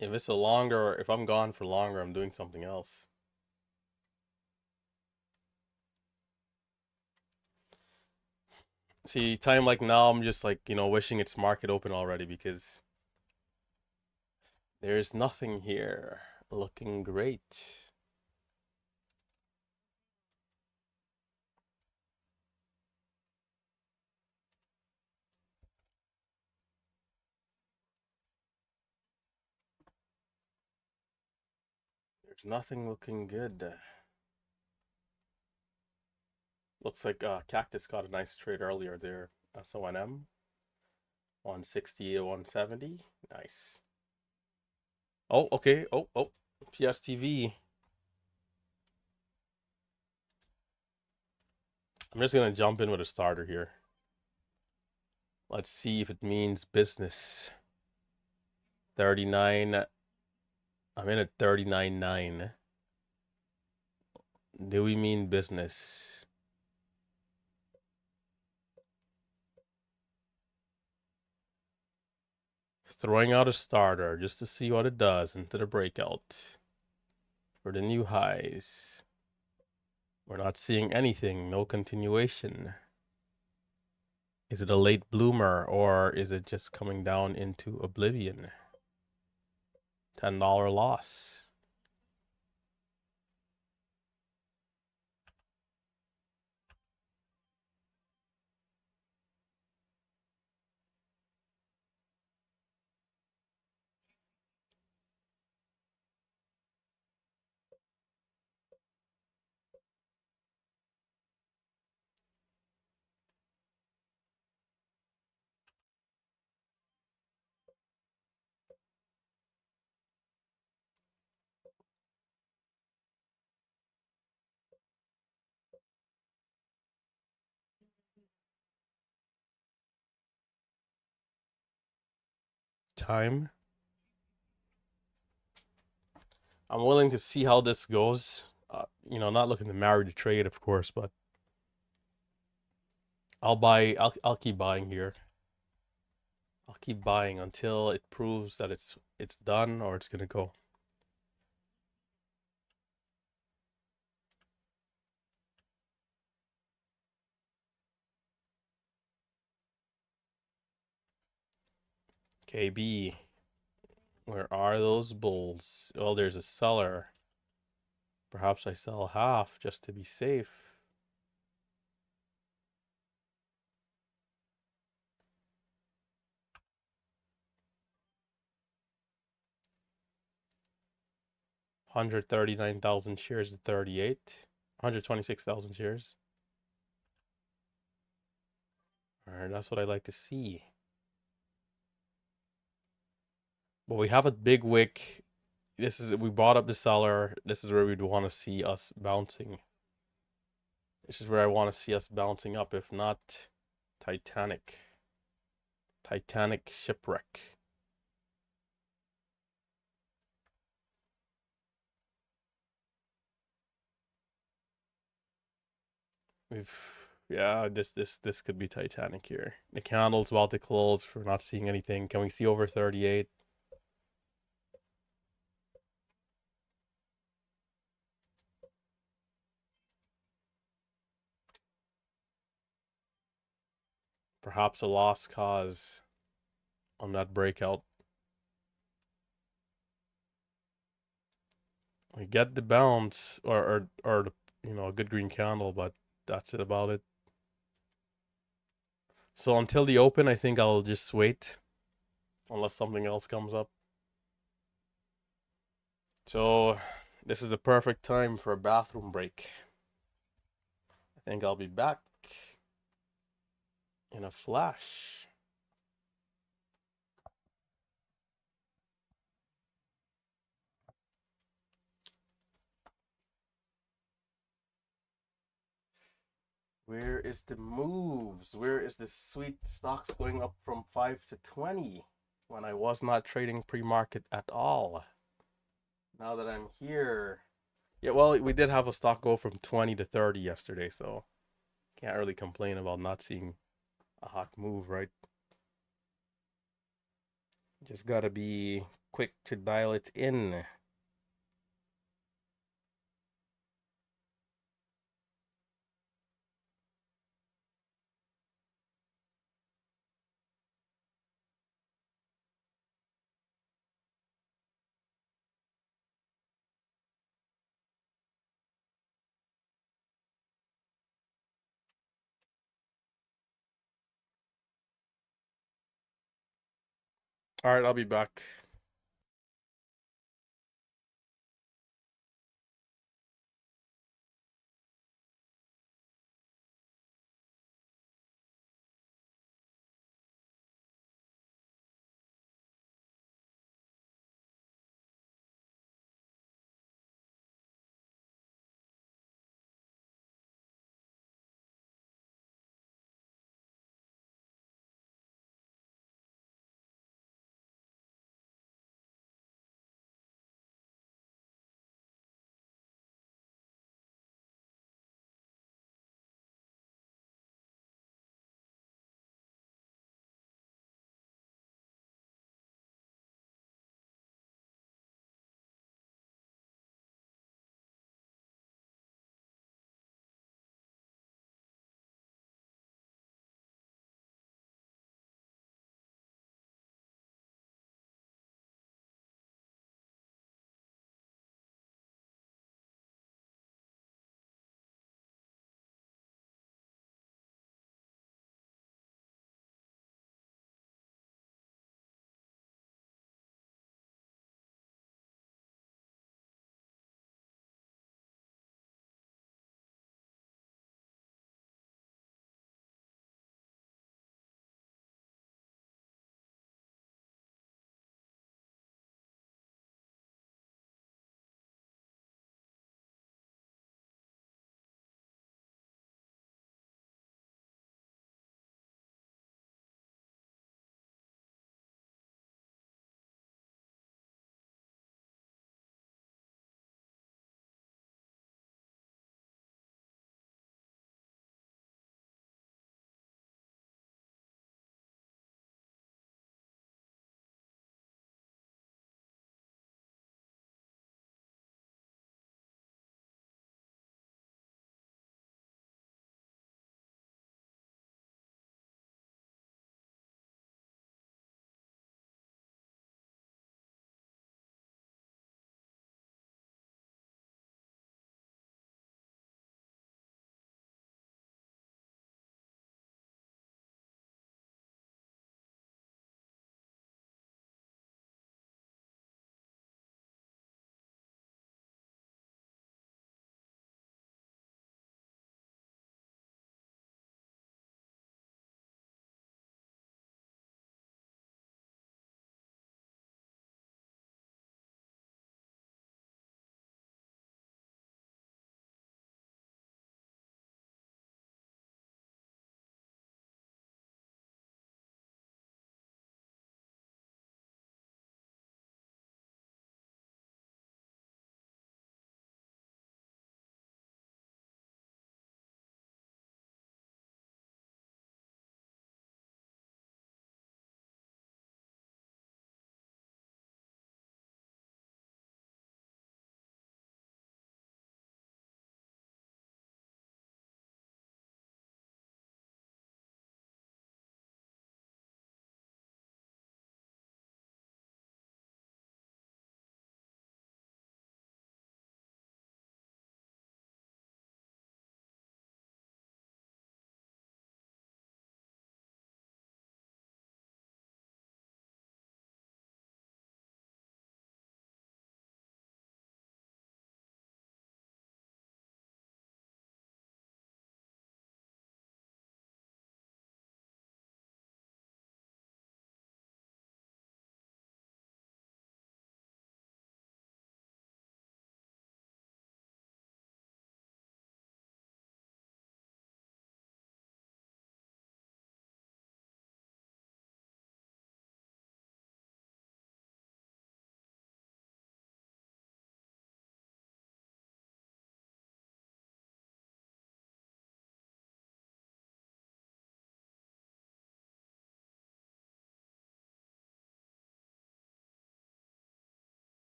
If it's a longer, if I'm gone for longer, I'm doing something else. See, time like now, I'm just like, wishing it's market open already, because there's nothing here. Looking great. There's nothing looking good. Looks like Cactus got a nice trade earlier there. SONM 160 to 170. Nice. Oh, okay. Oh. PSTV. I'm just gonna jump in with a starter here. Let's see if it means business. 39. I'm in at 39.9. Do we mean business? Throwing out a starter just to see what it does into the breakout for the new highs. We're not seeing anything, no continuation. Is it a late bloomer or is it just coming down into oblivion? $10 loss. Time. I'm willing to see how this goes. Not looking to marry the trade, of course, but I'll buy. I'll keep buying here. I'll keep buying until it proves that it's done or it's gonna go. KB, where are those bulls? Well, there's a seller. Perhaps I sell half just to be safe. $139,000 shares at 38. 126,000 shares. All right, that's what I like to see. But we have a big wick. We bought up the seller. This is where we'd want to see us bouncing. This is where I want to see us bouncing up. If not, Titanic shipwreck. This could be Titanic here. The candle's about to close. We're not seeing anything. Can we see over 38? Perhaps a lost cause on that breakout. We get the bounce or a good green candle, but that's it about it. So until the open, I think I'll just wait unless something else comes up. So this is the perfect time for a bathroom break. I think I'll be back in a flash. Where is the moves? Where is the sweet stocks going up from 5 to 20 when I was not trading pre-market at all? Now that I'm here. Yeah, well, we did have a stock go from 20 to 30 yesterday, so can't really complain about not seeing a hot move, right? Just gotta be quick to dial it in. All right, I'll be back.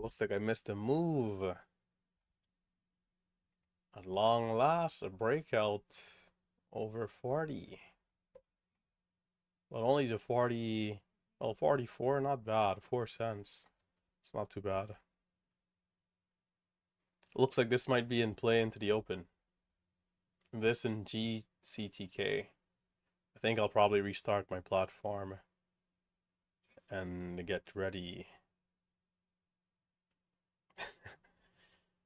Looks like I missed a move. At long last, a breakout over 40. But only to 40, well, 44, not bad. 4 cents. It's not too bad. Looks like this might be in play into the open. This and GCTK. I think I'll probably restart my platform and get ready.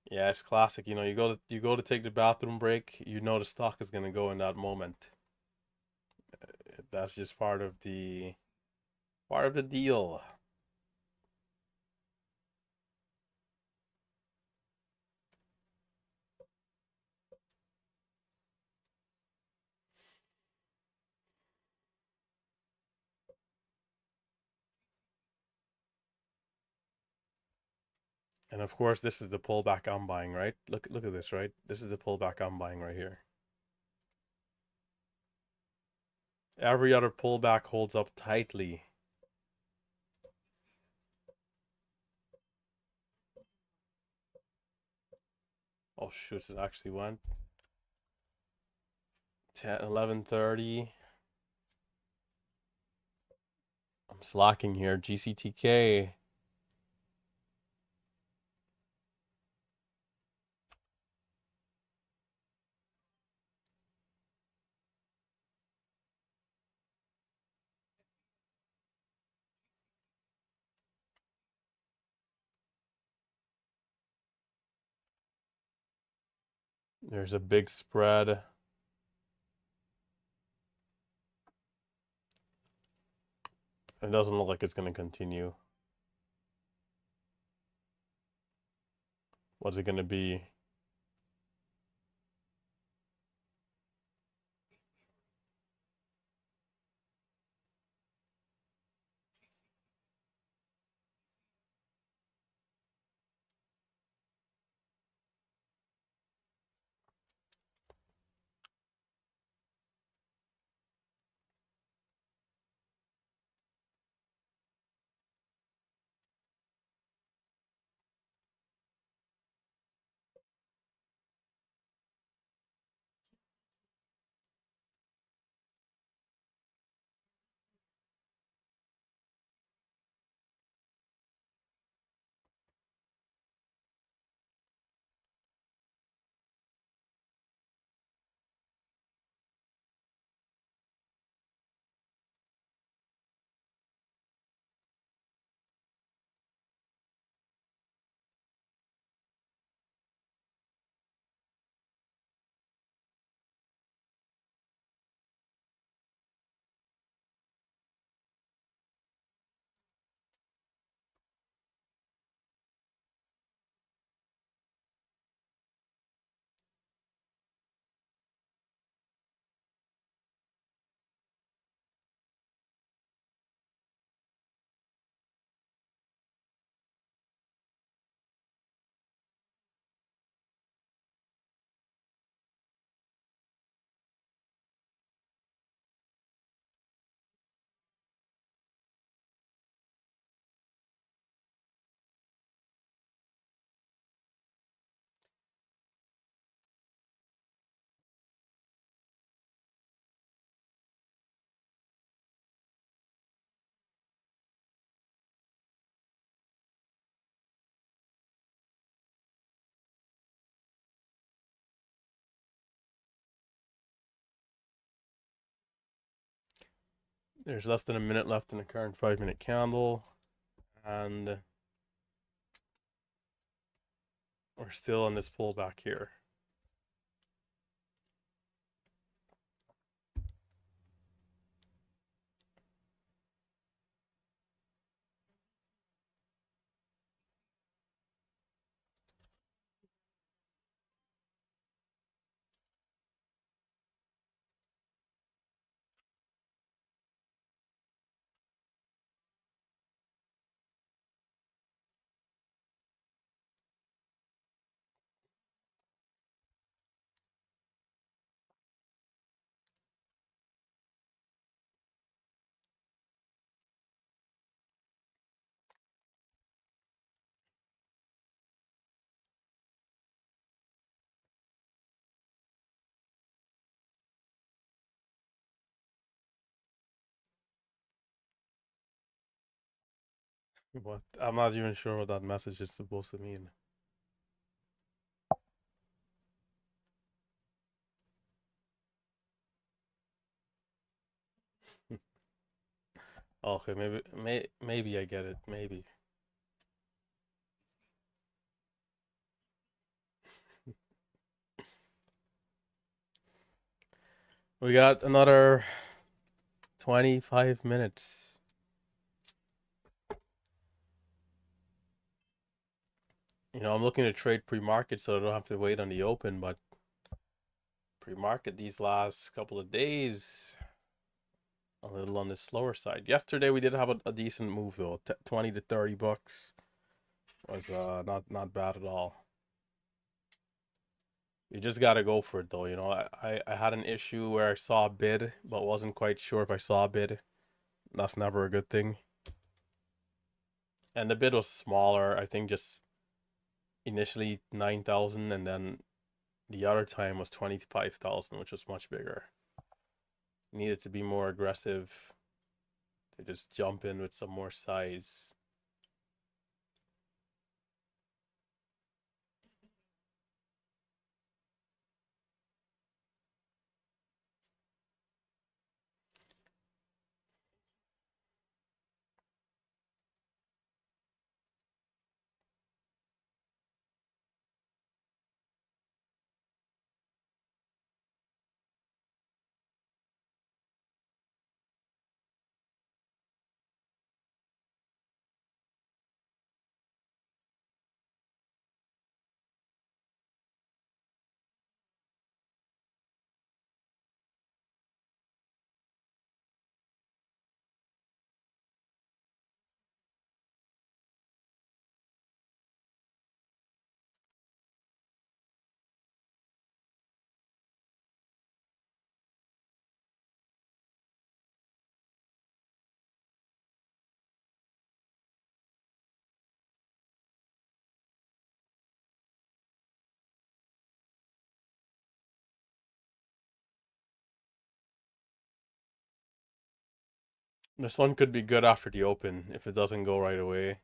Yeah, it's classic. You know, you go to take the bathroom break, you know the stock is gonna go in that moment. That's just part of the deal. And of course, this is the pullback I'm buying, right? Look at this, right? This is the pullback I'm buying right here. Every other pullback holds up tightly. Oh shoot, it actually went 10, 11:30. I'm slacking here. GCTK. There's a big spread. It doesn't look like it's going to continue. What's it going to be? There's less than a minute left in the current 5-minute candle. And we're still on this pullback here. What? I'm not even sure what that message is supposed to mean. Okay, maybe I get it. Maybe. We got another 25 minutes. I'm looking to trade pre-market so I don't have to wait on the open, but pre-market these last couple of days a little on the slower side. Yesterday we did have a decent move though. 20 to 30 bucks was not bad at all. You just got to go for it though. I had an issue where I saw a bid but wasn't quite sure if I saw a bid. That's never a good thing. And the bid was smaller. I think just initially 9,000 and then the other time was 25,000, which was much bigger. Needed to be more aggressive to just jump in with some more size. This one could be good after the open if it doesn't go right away.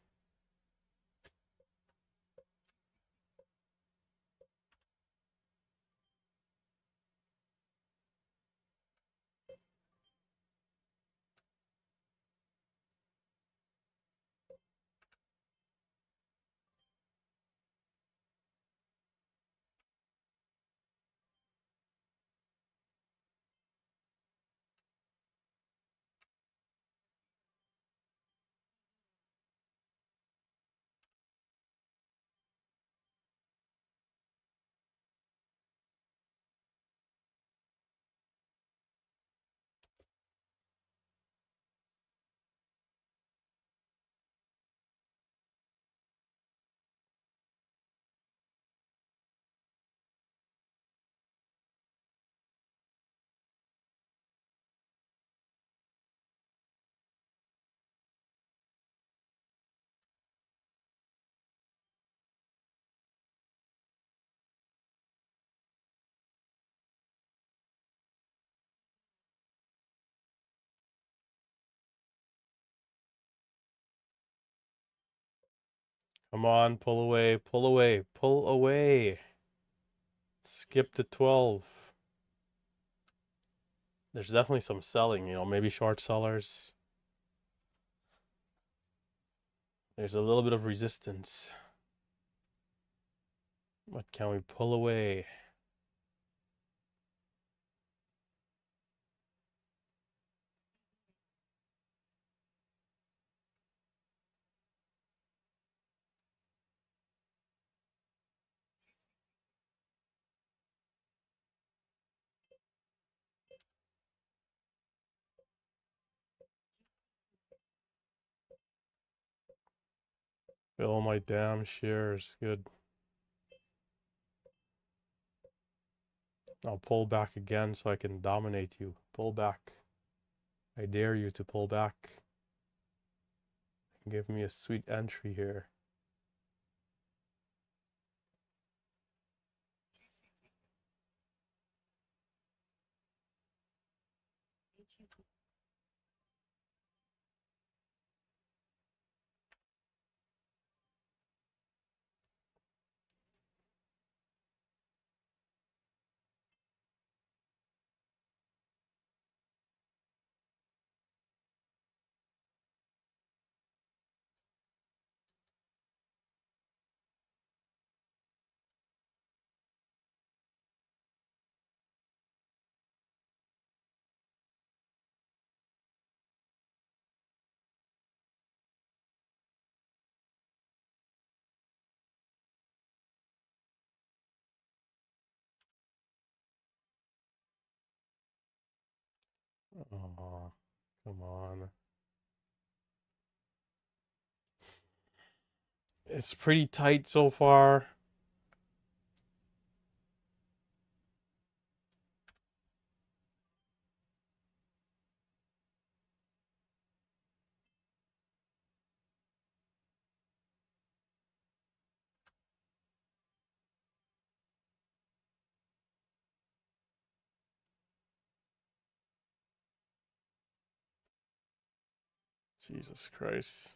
Come on, pull away, pull away, pull away. Skip to 12. There's definitely some selling, maybe short sellers. There's a little bit of resistance. But can we pull away? Fill my damn shares. Good. I'll pull back again so I can dominate you. Pull back. I dare you to pull back. Give me a sweet entry here. Oh, come on. It's pretty tight so far. Jesus Christ.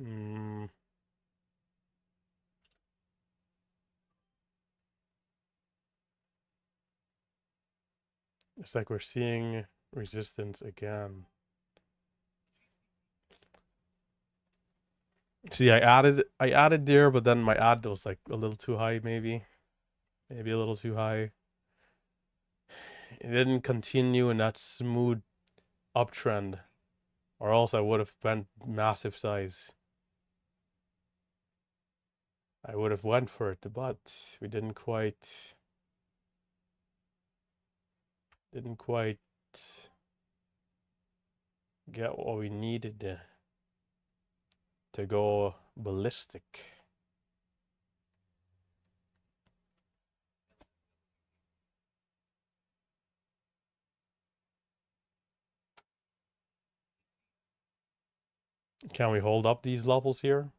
Hmm. It's like we're seeing resistance again. See, I added there, but then my add was like a little too high, maybe a little too high. It didn't continue in that smooth uptrend, or else I would have went massive size. I would have went for it, but we didn't quite get what we needed to go ballistic. Can we hold up these levels here?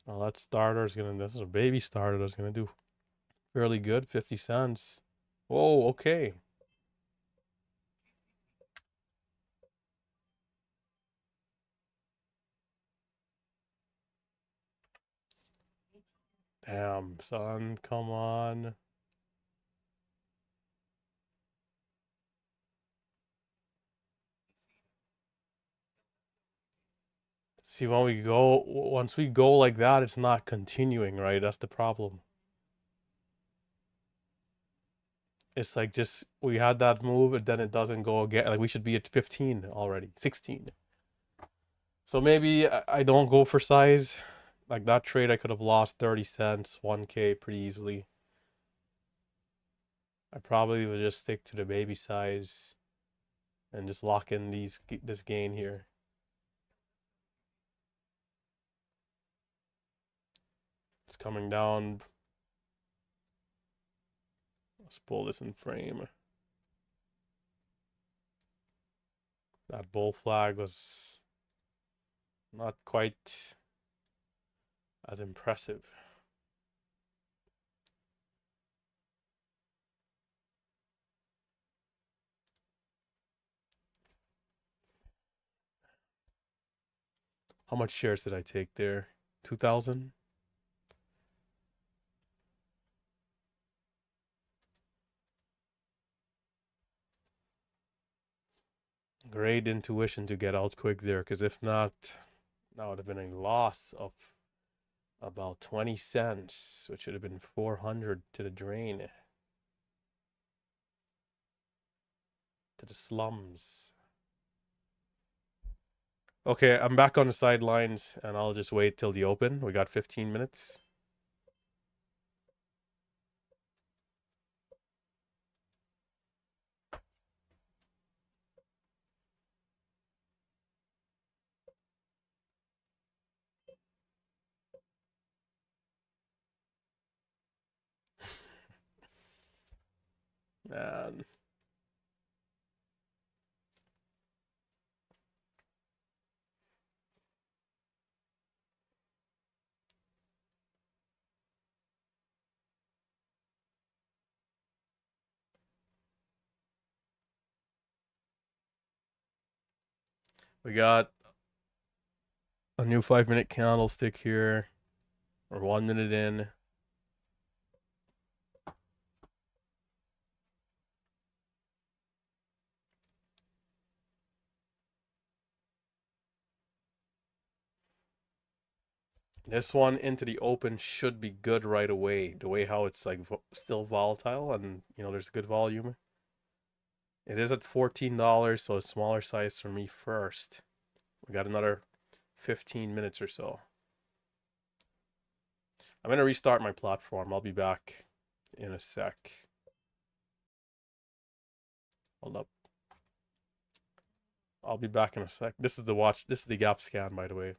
Well, that starter's gonna. This is a baby starter that's gonna do fairly good. 50 cents. Whoa. Okay. Damn, son. Come on. See, once we go like that, it's not continuing, right? That's the problem. It's like just we had that move and then it doesn't go again. Like we should be at 15 already, 16. So maybe I don't go for size. Like that trade, I could have lost 30 cents, 1K pretty easily. I probably would just stick to the baby size and just lock in this gain here. It's coming down. Let's pull this in frame. That bull flag was not quite as impressive. How much shares did I take there? 2,000? Great intuition to get out quick there, because if not, that would have been a loss of about 20 cents, which would have been 400 to the drain, to the slums. Okay, I'm back on the sidelines, and I'll just wait till the open. We got 15 minutes. Man. We got a new 5-minute candlestick here. We're 1 minute in. This one into the open should be good right away. The way how it's like still volatile and there's good volume. It is at $14, so a smaller size for me first. We got another 15 minutes or so. I'm going to restart my platform. I'll be back in a sec. Hold up. I'll be back in a sec. This is the watch. This is the gap scan, by the way.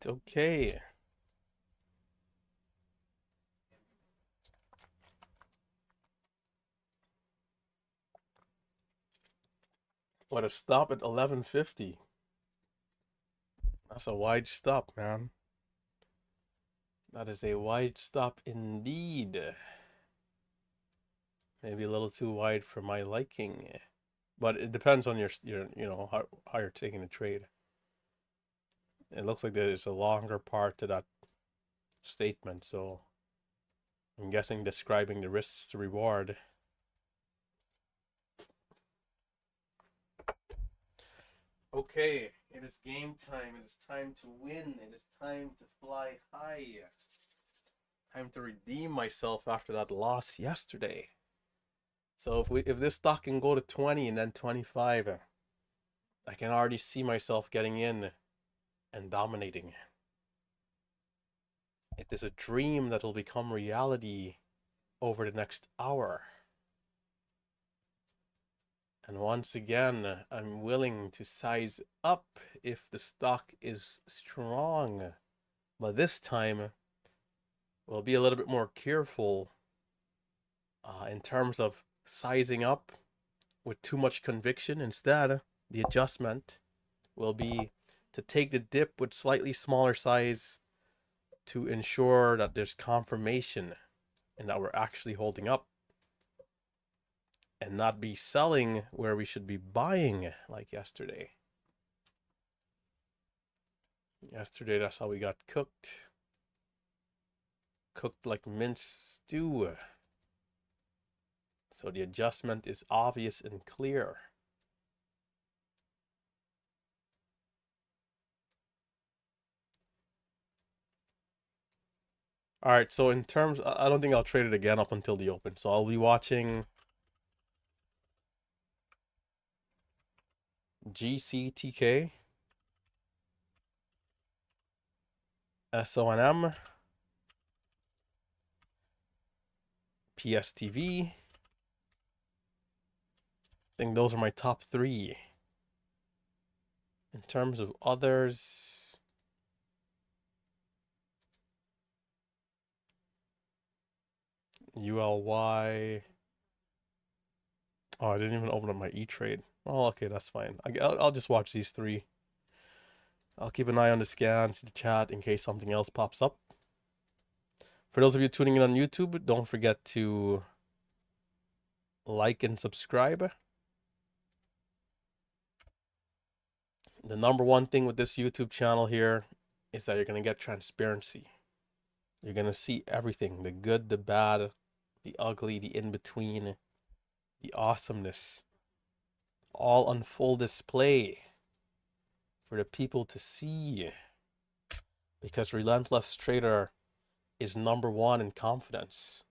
Okay. What a stop at 1150. That's a wide stop, man. That is a wide stop indeed. Maybe a little too wide for my liking. But it depends on your how you're taking the trade. It looks like there is a longer part to that statement, so I'm guessing describing the risks to reward. Okay, it is game time. It is time to win. It is time to fly high. Time to redeem myself after that loss yesterday. So if this stock can go to 20 and then 25, I can already see myself getting in and dominating. It is a dream that will become reality over the next hour. And once again, I'm willing to size up if the stock is strong. But this time, we'll be a little bit more careful in terms of sizing up with too much conviction. Instead, the adjustment will be to take the dip with slightly smaller size to ensure that there's confirmation and that we're actually holding up, and not be selling where we should be buying like yesterday. Yesterday, that's how we got cooked. Cooked like minced stew. So the adjustment is obvious and clear. All right, so in terms, I don't think I'll trade it again up until the open. So I'll be watching GCTK, SONM, PSTV. I think those are my top three. In terms of others, ULY. Oh, I didn't even open up my E-Trade. Oh, okay, that's fine. I'll just watch these three. I'll keep an eye on the scans, the chat, in case something else pops up. For those of you tuning in on YouTube, don't forget to like and subscribe. The number one thing with this YouTube channel here is that you're going to get transparency. You're going to see everything, the good, the bad, the ugly, the in-between, the awesomeness, all on full display for the people to see. Because Relentless Trader is number one in confidence.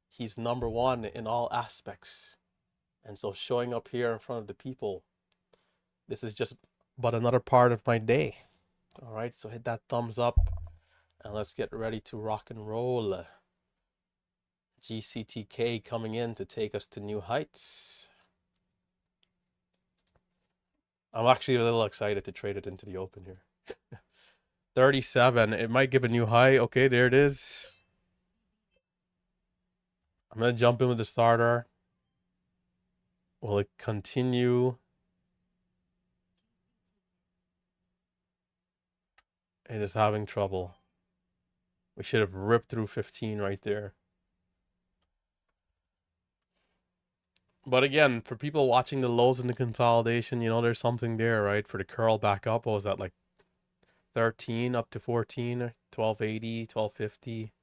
He's number one in all aspects. And so showing up here in front of the people, this is just but another part of my day. All right, so hit that thumbs up and let's get ready to rock and roll. GCTK coming in to take us to new heights. I'm actually a little excited to trade it into the open here. 37, it might give a new high. Okay, there it is. I'm going to jump in with the starter. Will it continue? It is having trouble. We should have ripped through 15 right there. But again, for people watching the lows in the consolidation, you know, there's something there, right? For the curl back up, what was that, like 13 up to 14, 1280, 1250?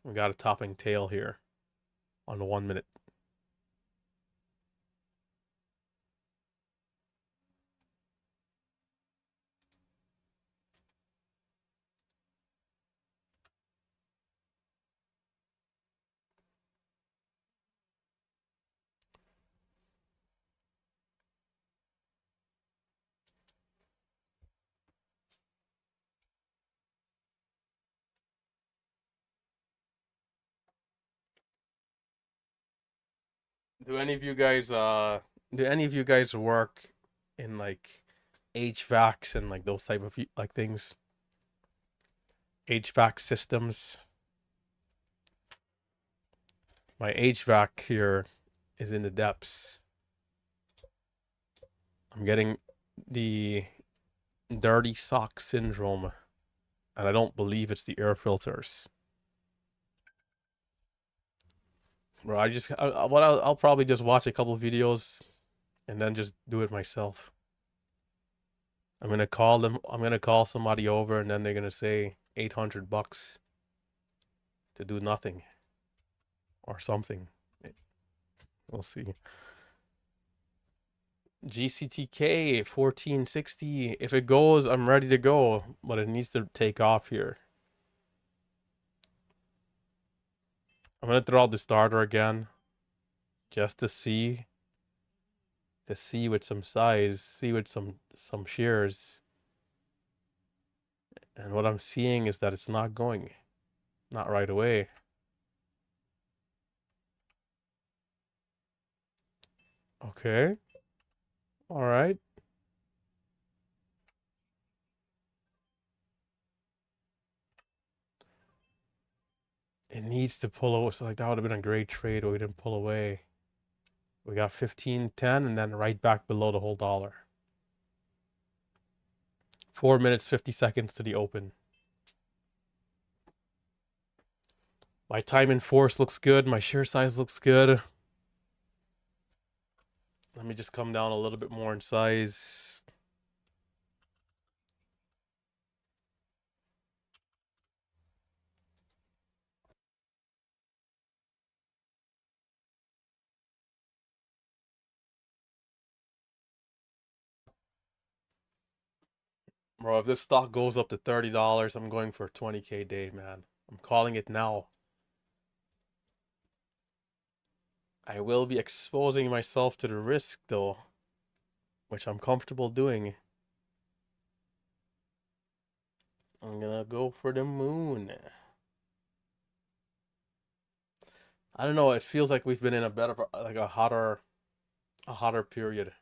We got a topping tail here on the 1 minute. Do any of you guys work in like HVACs and like those type of like things? HVAC systems. My HVAC here is in the depths. I'm getting the dirty sock syndrome, and I don't believe it's the air filters. Bro, I'll probably just watch a couple of videos and then just do it myself. I'm gonna call them. I'm gonna call somebody over, and then they're gonna say $800 to do nothing or something. We'll see. GCTK 1460. If it goes, I'm ready to go, but it needs to take off here. I'm gonna throw out the starter again, just to see with some size, see with some shears. And what I'm seeing is that it's not going, not right away. Okay. All right. It needs to pull away. So like that would have been a great trade, but we didn't pull away. We got 15.10 and then right back below the whole dollar. 4 minutes, 50 seconds to the open. My time in force looks good. My shear size looks good. Let me just come down a little bit more in size. Bro, if this stock goes up to $30, I'm going for a 20K day, man. I'm calling it now. I will be exposing myself to the risk, though, which I'm comfortable doing. I'm gonna go for the moon. I don't know. It feels like we've been in a better, like a hotter period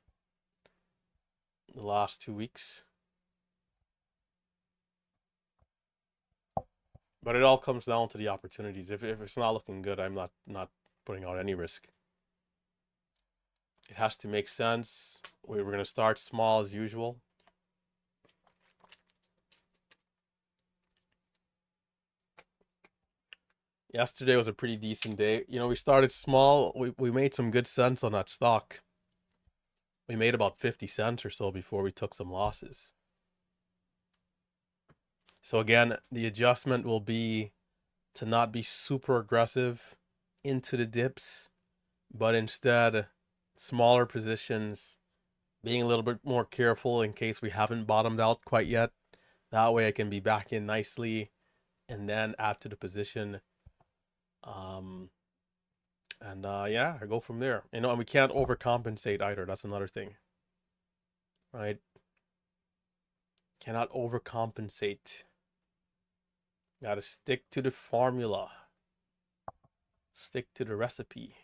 the last 2 weeks. But it all comes down to the opportunities. If it's not looking good, I'm not putting out any risk. It has to make sense. We're going to start small as usual. Yesterday was a pretty decent day. You know, we started small. We made some good sense on that stock. We made about 50 cents or so before we took some losses. So again, the adjustment will be to not be super aggressive into the dips, but instead smaller positions, being a little bit more careful in case we haven't bottomed out quite yet. That way I can be back in nicely and then add to the position. Um, and yeah, I go from there. You know, and we can't overcompensate either. That's another thing, right? Cannot overcompensate. Got to stick to the formula. Stick to the recipe.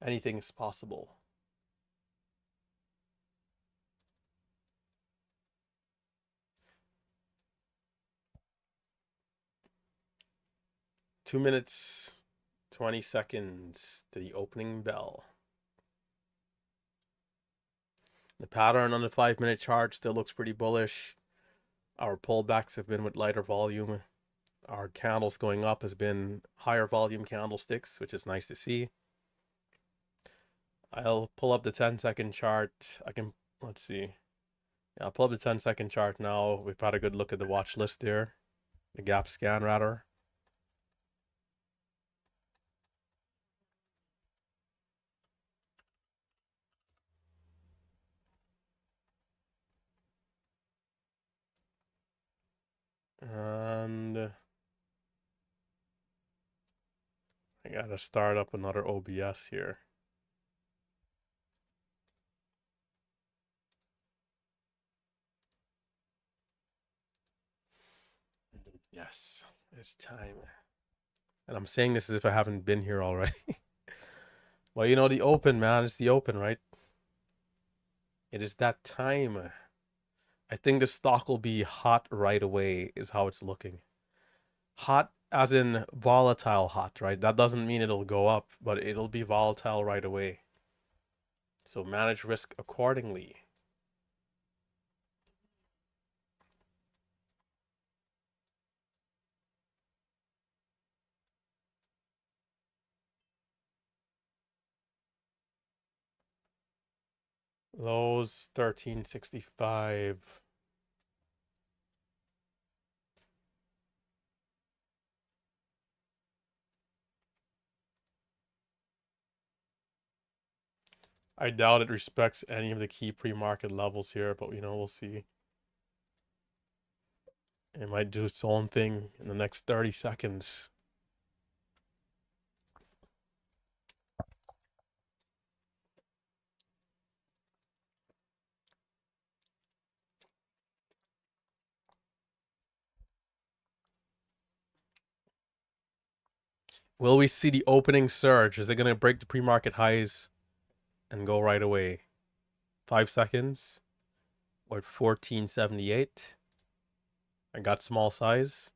Anything is possible. Two minutes, 20 seconds to the opening bell. The pattern on the 5-minute chart still looks pretty bullish. Our pullbacks have been with lighter volume. Our candles going up has been higher volume candlesticks, which is nice to see. I'll pull up the 10-second chart. Let's see. Yeah, I'll pull up the 10-second chart now. We've had a good look at the watch list there. The gap scan, rather. And I gotta start up another OBS here. Yes, it's time. And I'm saying this as if I haven't been here already. Well, you know, the open, man, it's the open, right? It is that time. I think the stock will be hot right away, is how it's looking. Hot as in volatile hot, right? That doesn't mean it'll go up, but it'll be volatile right away. So manage risk accordingly. Lows 1365. I doubt it respects any of the key pre-market levels here, but you know, we'll see. It might do its own thing in the next 30 seconds. Will we see the opening surge? Is it going to break the pre-market highs and go right away? 5 seconds. We're at 1478. I got small size.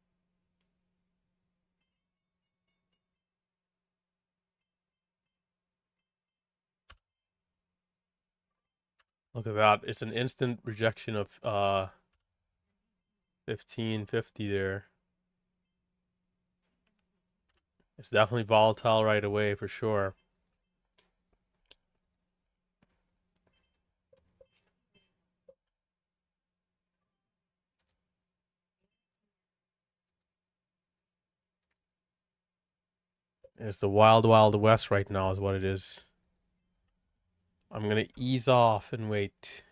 Look at that. It's an instant rejection of 1550 there. It's definitely volatile right away for sure. It's the wild, wild west right now is what it is. I'm going to ease off and wait.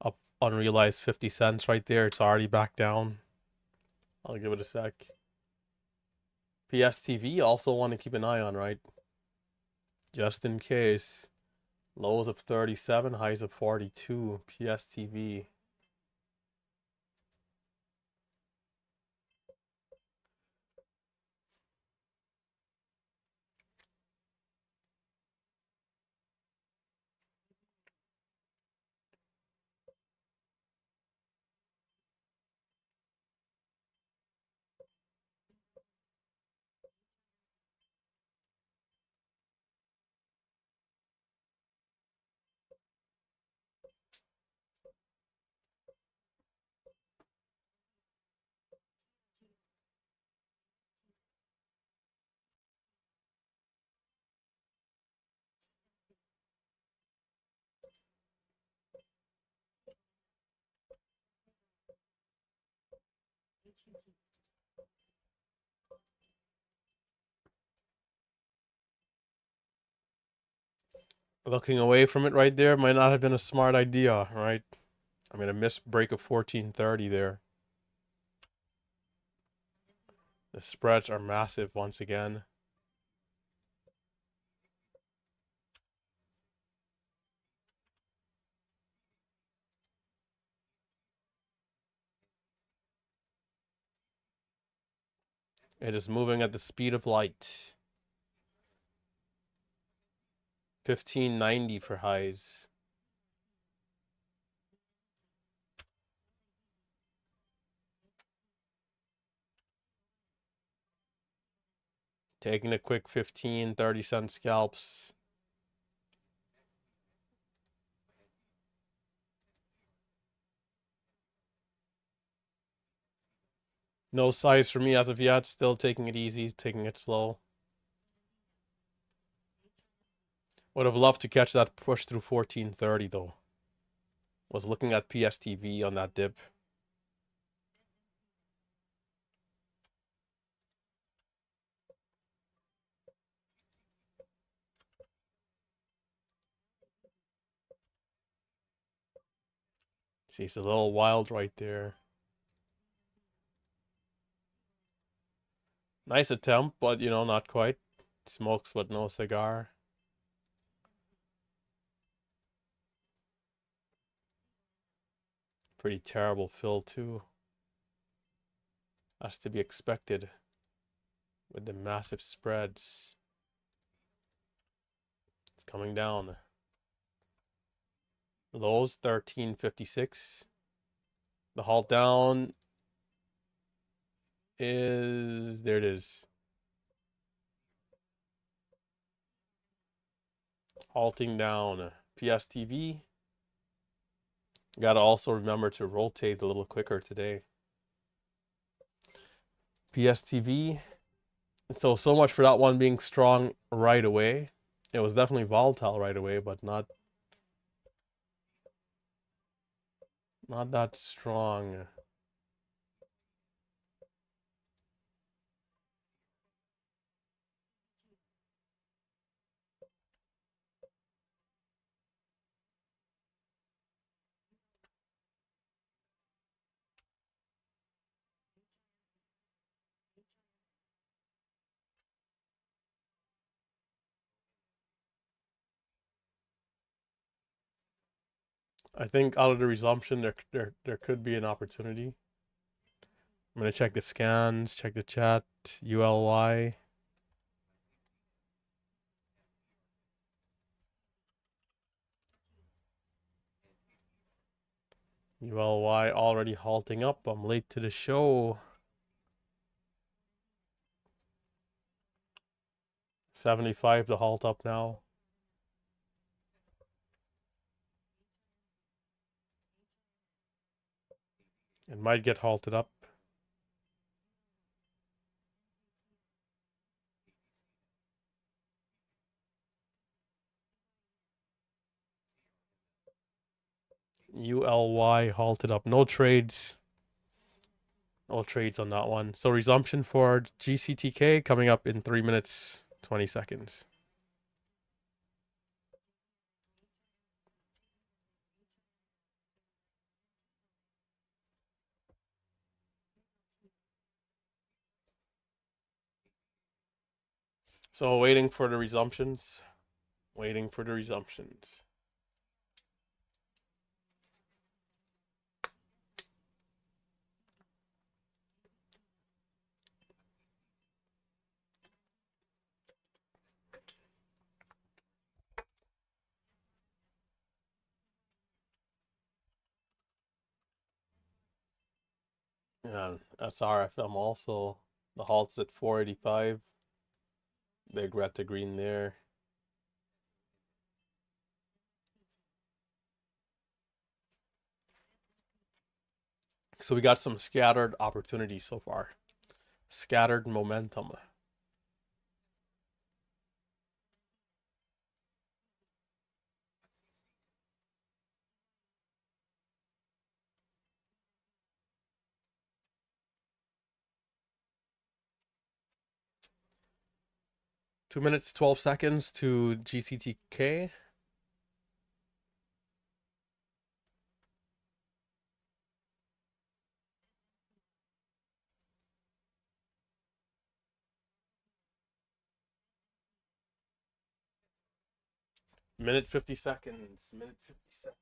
Up unrealized 50 cents right there. It's already back down. I'll give it a sec. PSTV also want to keep an eye on, right? Just in case. Lows of 37, highs of 42. PSTV. Looking away from it right there might not have been a smart idea, right? I mean, a missed break of 1430 there. The spreads are massive once again. It is moving at the speed of light. 1590 for highs. Taking a quick 15, 30-cent scalps. No size for me as of yet. Still taking it easy, taking it slow. Would have loved to catch that push through 1430 though. Was looking at PSTV on that dip. See, it's a little wild right there. Nice attempt, but you know, not quite. Smokes but no cigar. Pretty terrible fill too. That's to be expected with the massive spreads. It's coming down. Lows 1356. The halt down is there. It is. Halting down. PSTV. Got to also remember to rotate a little quicker today. PSTV. So much for that one being strong right away. It was definitely volatile right away, but not that strong. I think out of the resumption, there could be an opportunity. I'm gonna check the scans, check the chat. ULY. ULY already halting up. I'm late to the show. 75 to halt up now. It might get halted up. ULY halted up. No trades. No trades on that one. So resumption for GCTK coming up in 3 minutes, 20 seconds. So waiting for the resumptions. Waiting for the resumptions. And SRFM also. The halt's at 485. Big red to green there. So we got some scattered opportunities so far. Scattered momentum. 2 minutes, 12 seconds to GCTK. Minute 50 seconds. Minute 50 seconds.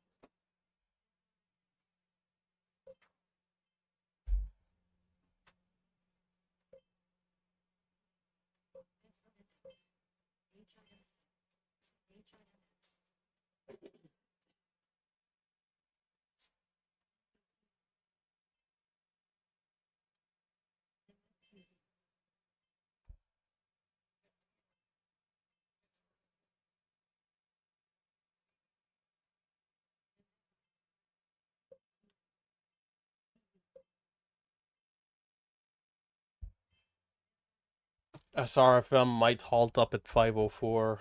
SRFM might halt up at 504.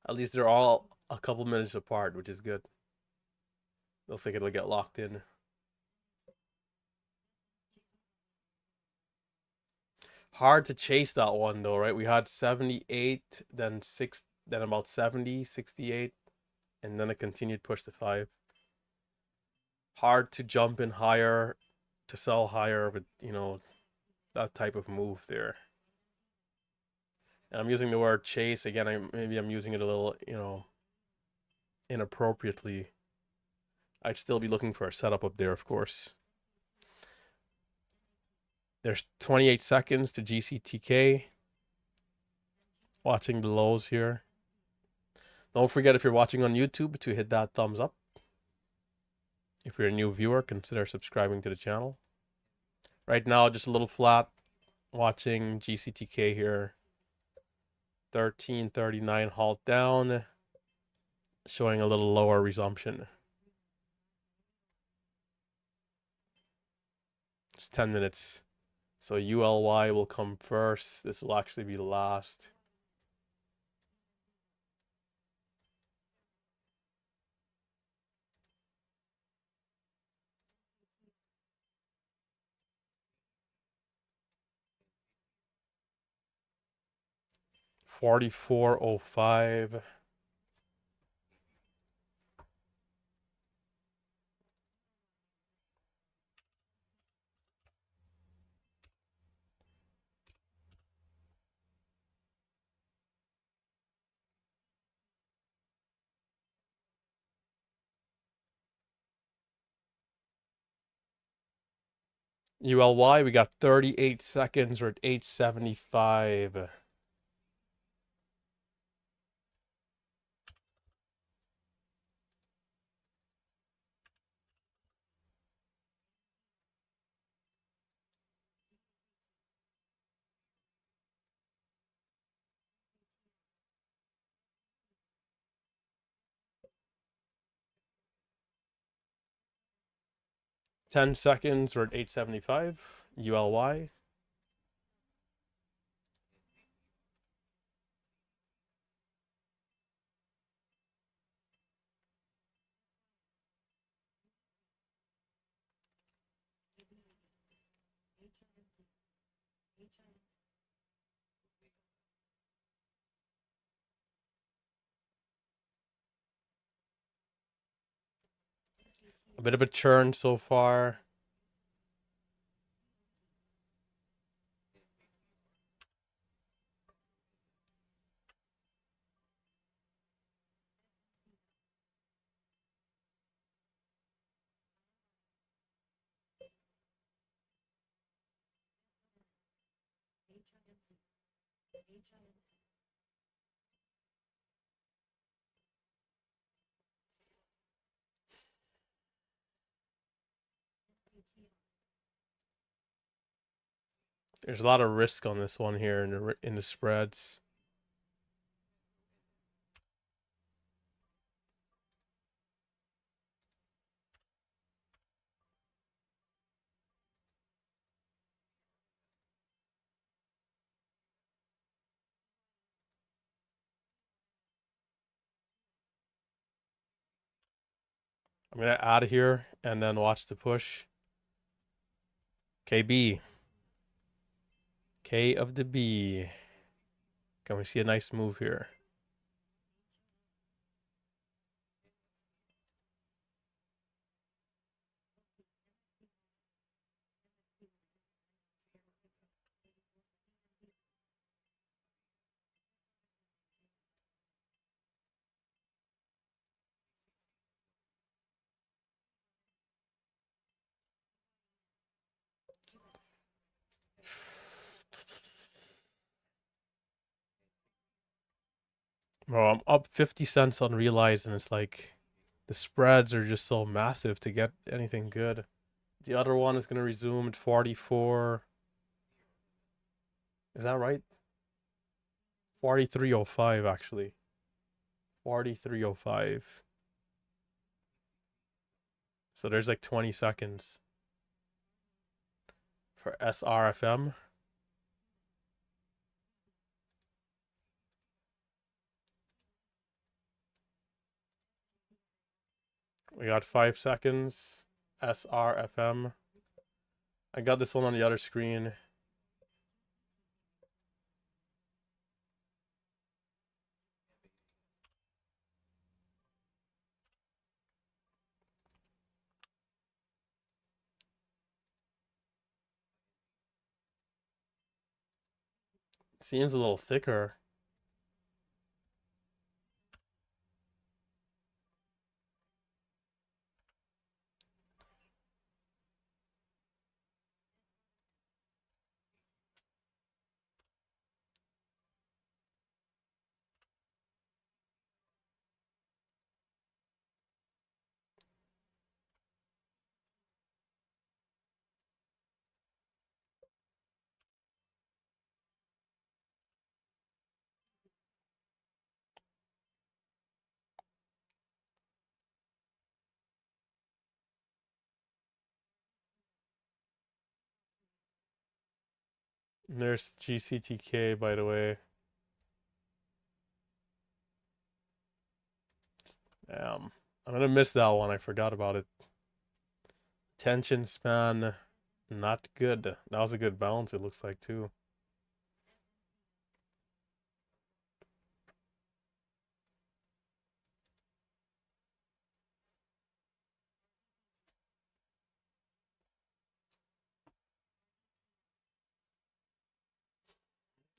At least they're all a couple minutes apart, which is good. Looks like it'll get locked in. Hard to chase that one though, right? We had 78, then then about 70, 68, and then a continued push to 5. Hard to jump in higher, to sell higher with, that type of move there. And I'm using the word chase again. Maybe I'm using it a little, inappropriately. I'd still be looking for a setup up there, of course. There's 28 seconds to GCTK. Watching the lows here. Don't forget, if you're watching on YouTube, to hit that thumbs up. If you're a new viewer, consider subscribing to the channel. Right now, just a little flat. Watching GCTK here. 1339 halt down. Showing a little lower resumption. It's 10 minutes. So ULY will come first. This will actually be last. $44.05. ULY, we got 38 seconds. We're at 875. Ten seconds. We're at 875. ULY. A bit of a churn so far. There's a lot of risk on this one here in the spreads. I'm gonna add here and then watch the push. KB. K of the B. Can we see a nice move here? Bro, I'm up 50 cents unrealized, and it's like the spreads are just so massive to get anything good. The other one is going to resume at 44. Is that right? 43.05 actually. 43.05. So there's like 20 seconds for SRFM. We got 5 seconds. SRFM. I got this one on the other screen. Seems a little thicker. There's GCTK, by the way. I'm gonna miss that one. I forgot about it. Attention span, not good. That was a good bounce, it looks like, too.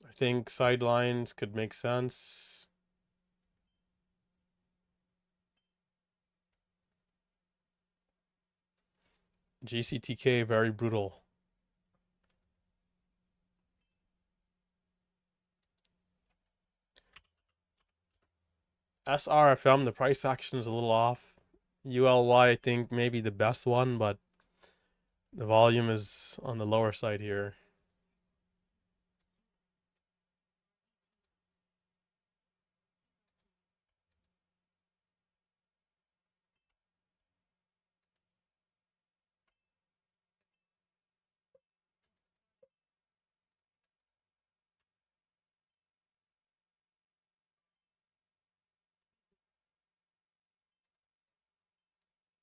I think sidelines could make sense. GCTK, very brutal. SRFM, the price action is a little off. ULY, I think, maybe the best one, but the volume is on the lower side here.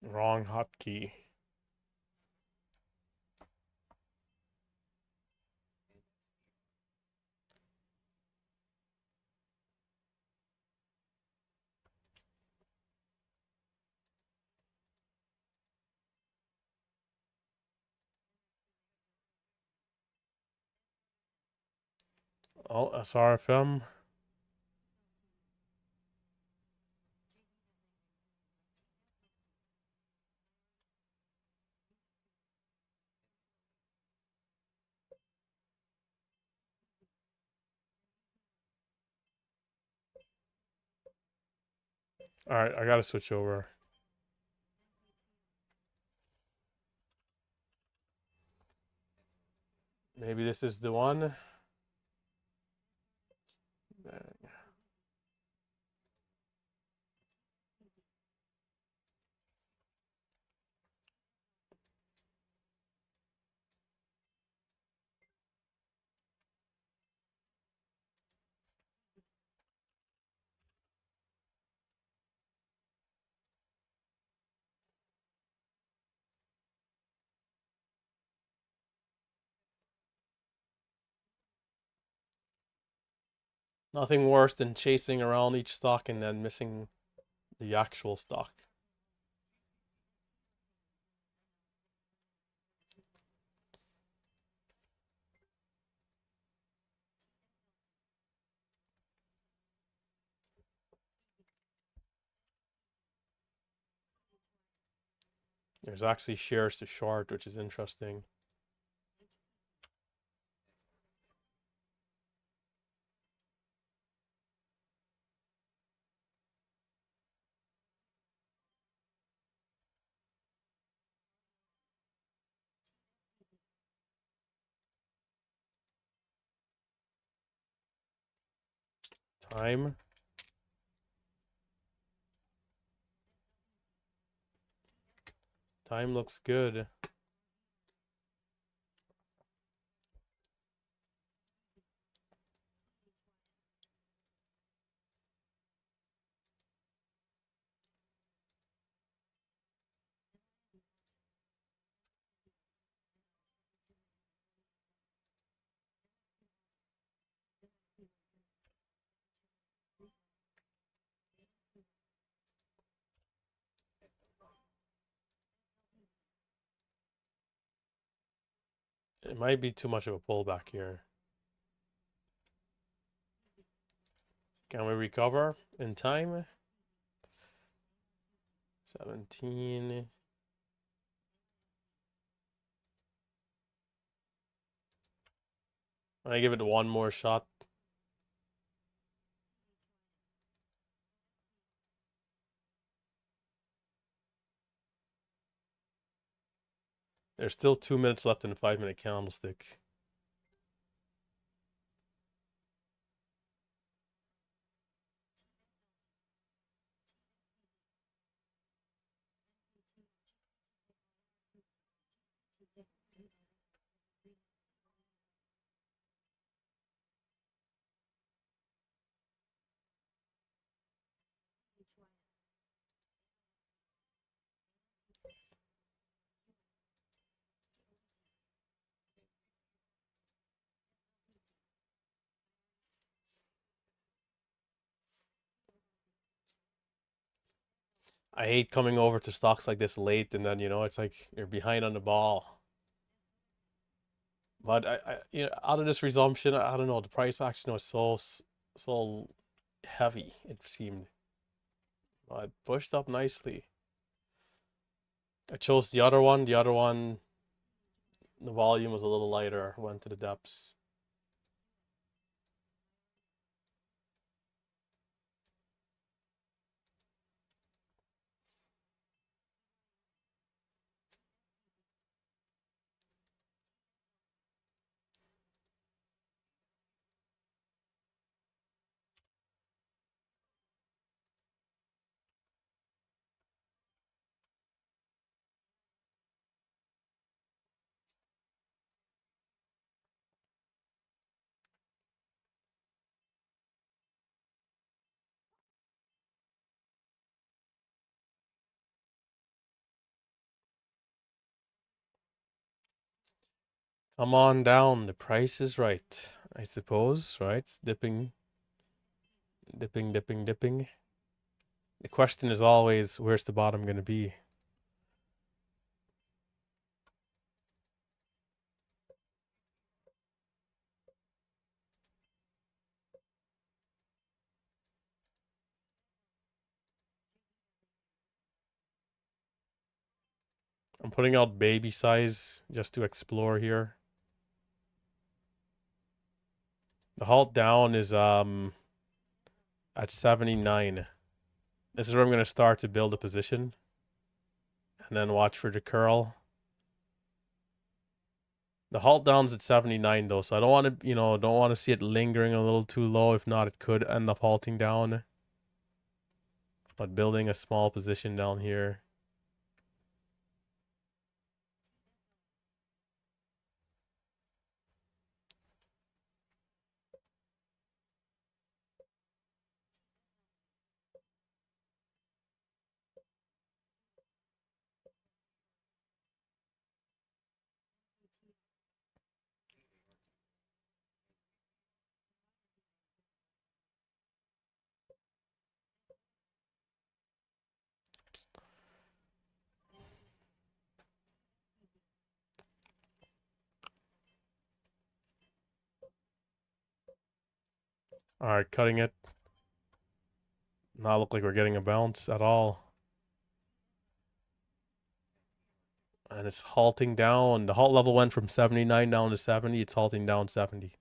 Wrong hotkey. Oh, SRFM. All right, I gotta switch over. Maybe this is the one. Nothing worse than chasing around each stock and then missing the actual stock. There's actually shares to short, which is interesting. Time. Time looks good. It might be too much of a pullback here. Can we recover in time? 17. I give it one more shot. There's still 2 minutes left in the 5-minute candlestick. I hate coming over to stocks like this late, and then it's like you're behind on the ball. But out of this resumption, I don't know. The price action was so heavy. It seemed, but pushed up nicely. I chose the other one. The other one, the volume was a little lighter. Went to the depths. Come on down. The price is right, I suppose. Right? It's dipping, dipping, dipping, dipping. The question is always, where's the bottom going to be? I'm putting out baby size just to explore here. The halt down is at 79. This is where I'm going to start to build a position and then watch for the curl. The halt down's at 79 though, so I don't want to, don't want to see it lingering a little too low. If not, it could end up halting down. But building a small position down here. All right, cutting it. Not look like we're getting a bounce at all. And it's halting down. The halt level went from 79 down to 70. It's halting down 70.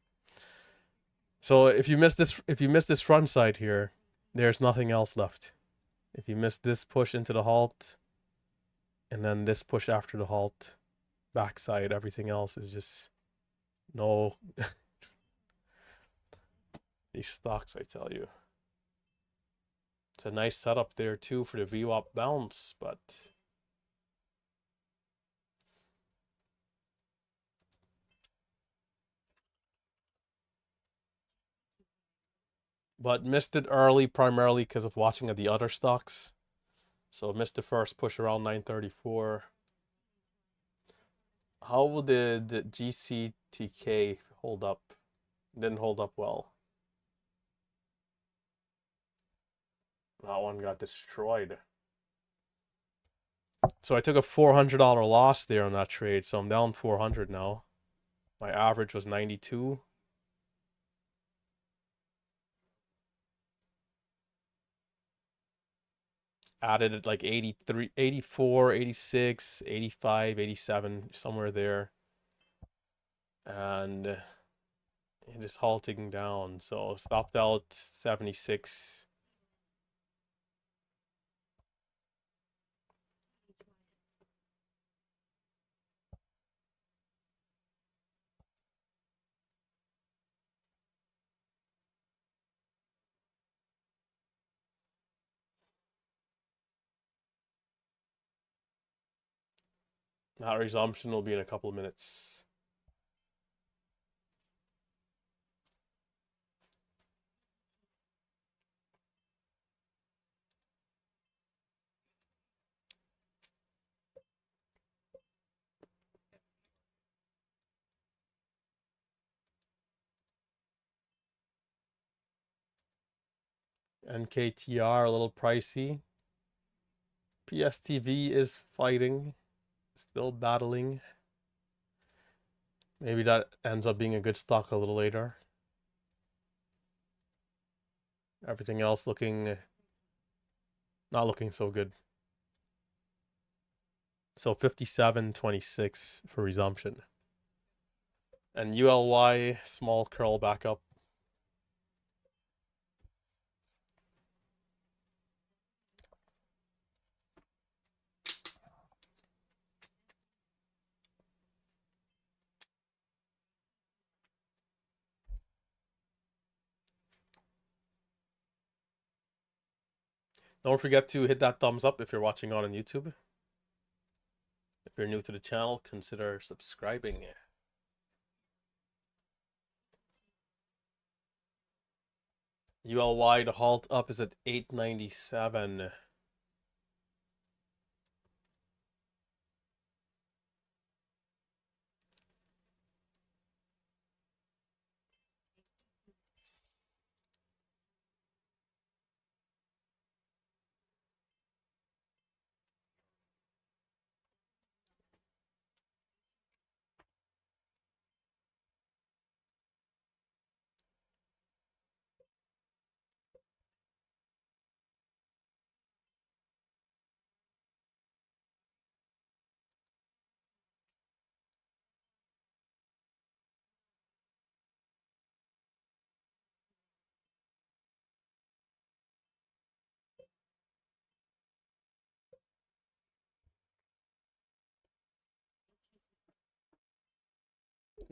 So if you miss this front side here, there's nothing else left. If you miss this push into the halt, and then this push after the halt, backside, everything else is just no. These stocks, I tell you. It's a nice setup there too for the VWAP bounce, but missed it early primarily because of watching at the other stocks. So missed the first push around 934. How will the GCTK hold up? Didn't hold up well. That one got destroyed. So I took a $400 loss there on that trade, so I'm down 400 now. My average was 92. Added at like 83, 84, 86, 85, 87, somewhere there. And it is halting down. So stopped out 76. That resumption will be in a couple of minutes. NKTR a little pricey. PSTV is fighting, still battling. Maybe that ends up being a good stock a little later. Everything else not looking so good. So 57.26 for resumption. And ULY small curl back up. Don't forget to hit that thumbs up if you're watching on YouTube. If you're new to the channel, consider subscribing. ULY, the halt up is at 897.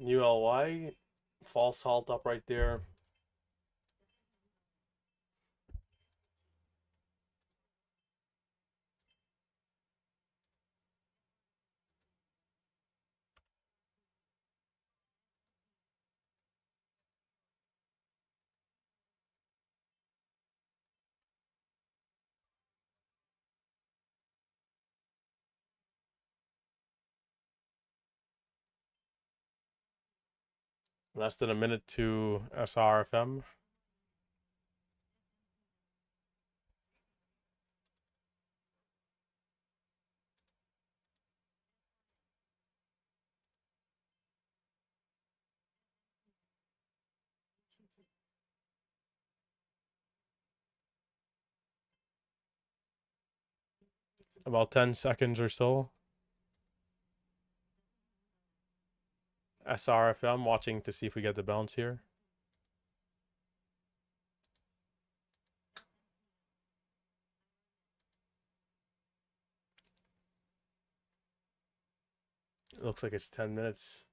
ULY, false halt up right there. Less than a minute to SRFM. About 10 seconds or so. SRFM watching to see if we get the bounce here. It looks like it's 10 minutes.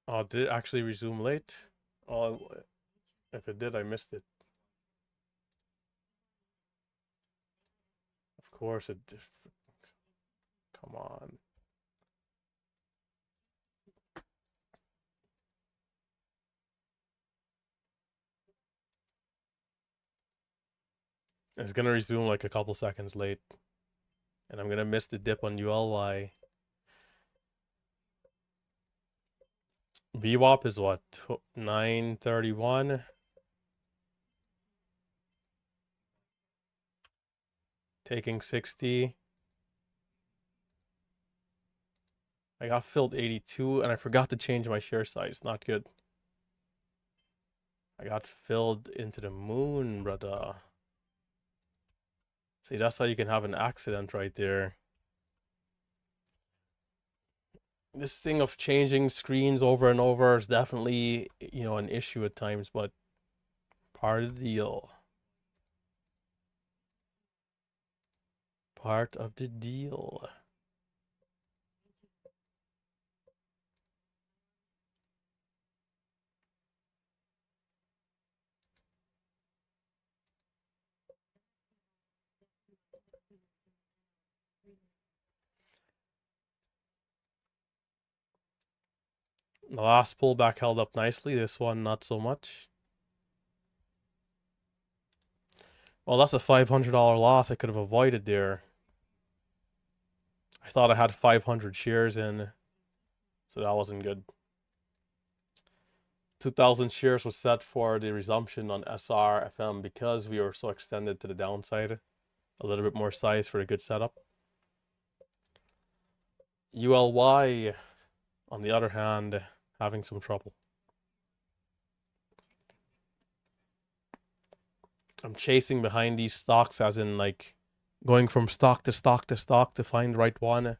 Oh, did it actually resume late? Oh, if it did, I missed it. Of course it did. Come on. It's gonna resume like a couple seconds late. And I'm gonna miss the dip on ULY. VWAP is what? 931. Taking 60. I got filled 82 and I forgot to change my share size. Not good. I got filled into the moon, brother. See, that's how you can have an accident right there. This thing of changing screens over and over is definitely, an issue at times, but part of the deal. Part of the deal. The last pullback held up nicely. This one, not so much. Well, that's a $500 loss I could have avoided there. I thought I had 500 shares in, so that wasn't good. 2,000 shares was set for the resumption on SRFM because we were so extended to the downside. A little bit more size for a good setup. ULY, on the other hand, having some trouble. I'm chasing behind these stocks, as in like going from stock to stock to stock to find the right one.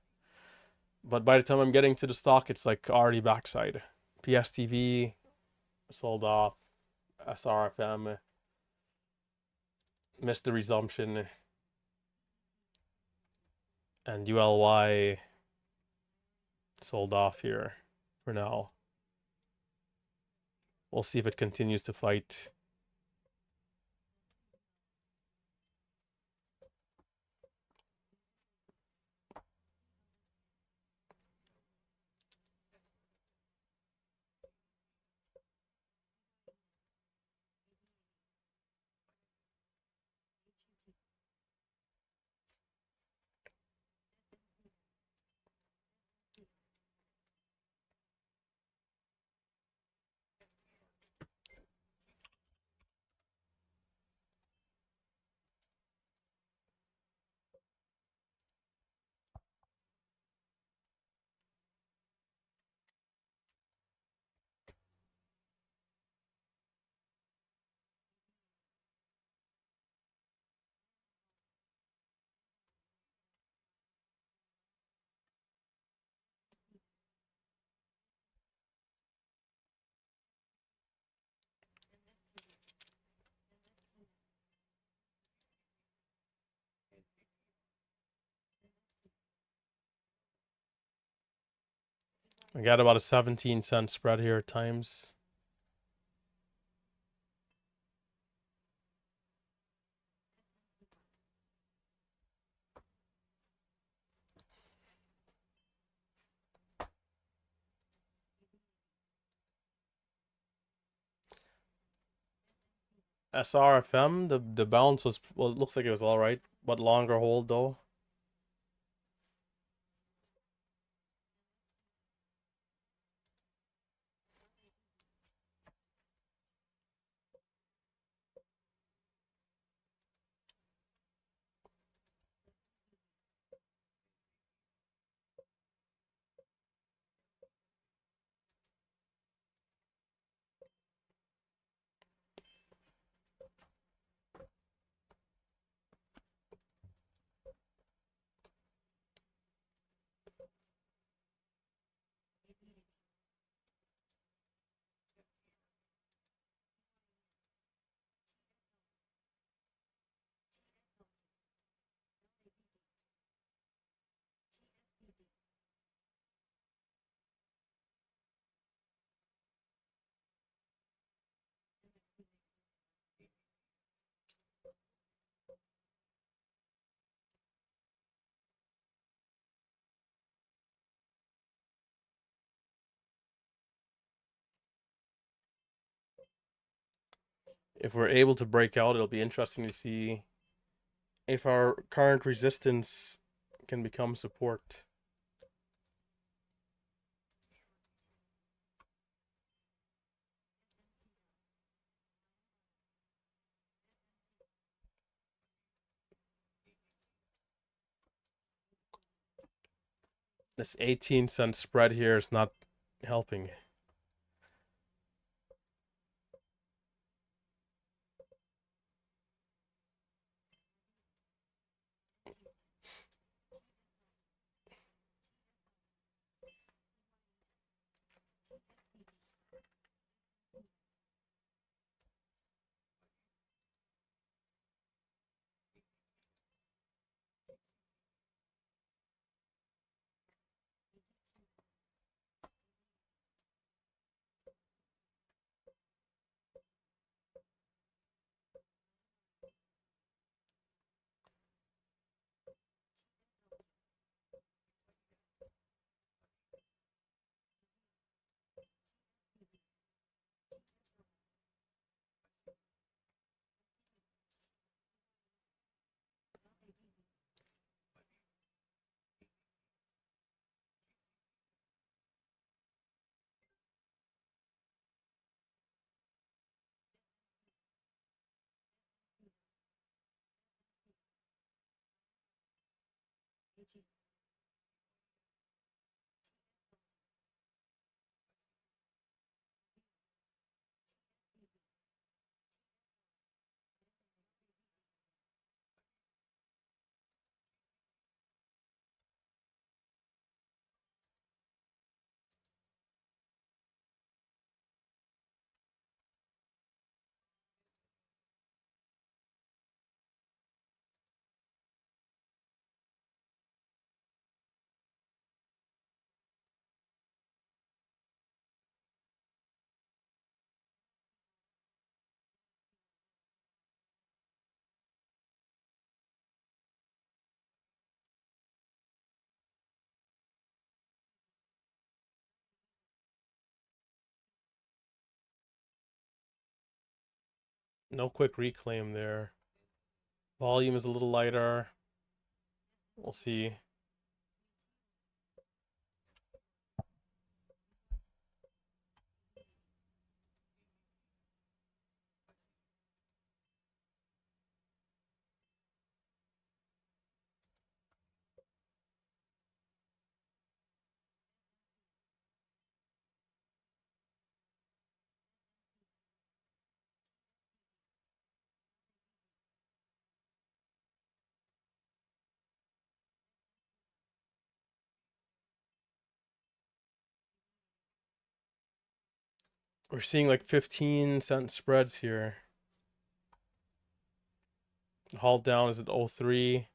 But by the time I'm getting to the stock, it's like already backside. PSTV sold off. SRFM missed the resumption. And ULY sold off here for now. We'll see if it continues to fight. I got about a 17-cent spread here at times. SRFM, the bounce was, well, it looks like it was all right, but longer hold though. If we're able to break out, it'll be interesting to see if our current resistance can become support. This 18-cent spread here is not helping. No quick reclaim there. Volume is a little lighter. We'll see. We're seeing like 15-cent spreads here. Halt down is at 03.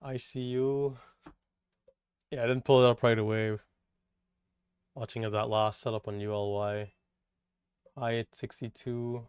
ICU. Yeah, I didn't pull it up right away. Watching that last setup on ULY. High at 62.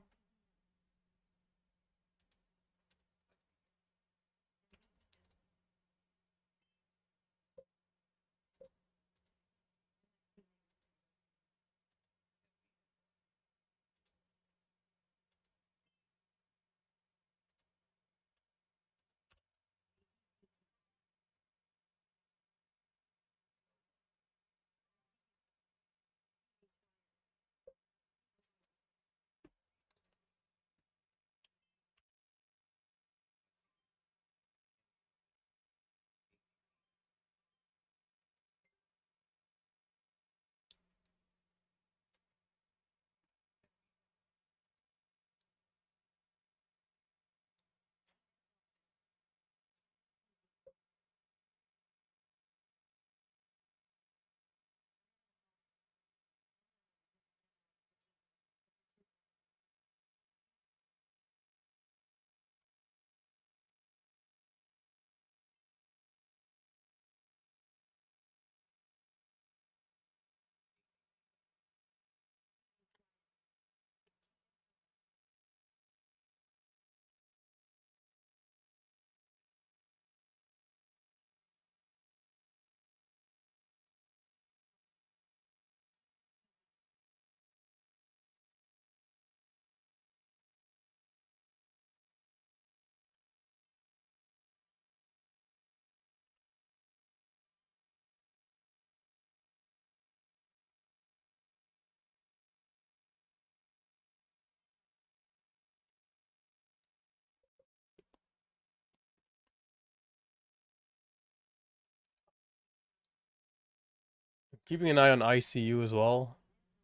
Keeping an eye on ICU as well.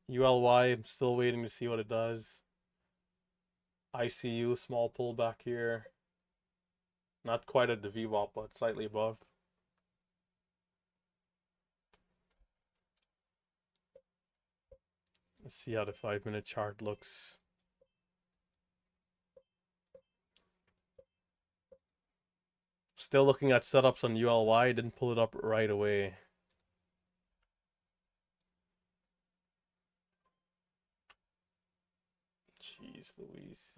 ULY, I'm still waiting to see what it does. ICU, small pullback here. Not quite at the VWAP, but slightly above. Let's see how the 5-minute chart looks. Still looking at setups on ULY, didn't pull it up right away. Jeez Louise.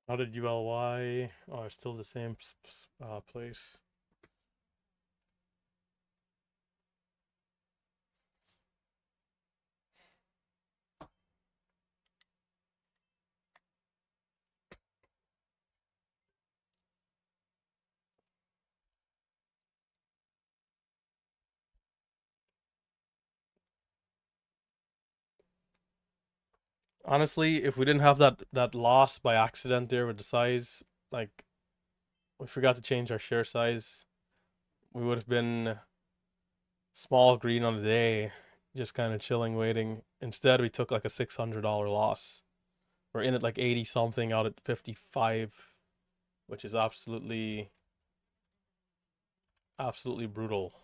How did ULY? Oh, it's still the same place. Honestly, if we didn't have that loss by accident there with the size, like we forgot to change our share size, we would have been small green on the day, just kind of chilling, waiting. Instead, we took like a $600 loss. We're in at like 80 something out at 55, which is absolutely brutal.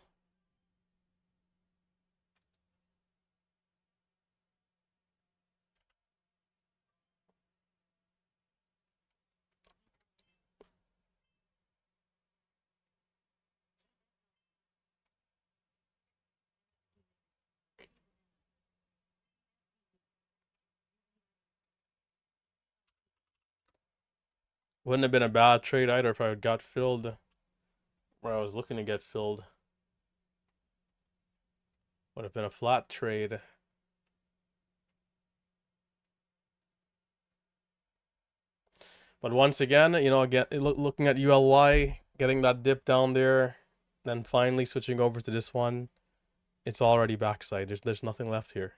Wouldn't have been a bad trade either if I had got filled where I was looking to get filled. Would have been a flat trade. But once again, again, looking at ULY, getting that dip down there, then finally switching over to this one, it's already backside. There's nothing left here.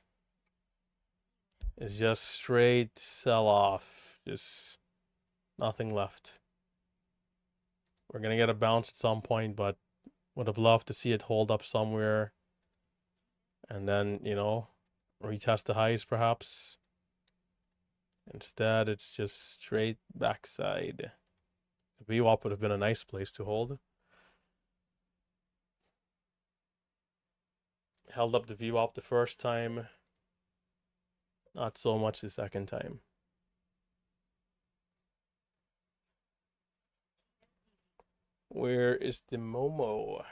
It's just straight sell off. Just nothing left. We're gonna get a bounce at some point, but would have loved to see it hold up somewhere and then, retest the highs perhaps. Instead, it's just straight backside. The VWAP would have been a nice place to hold. Held up the VWAP the first time, not so much the second time. Where is the Momo?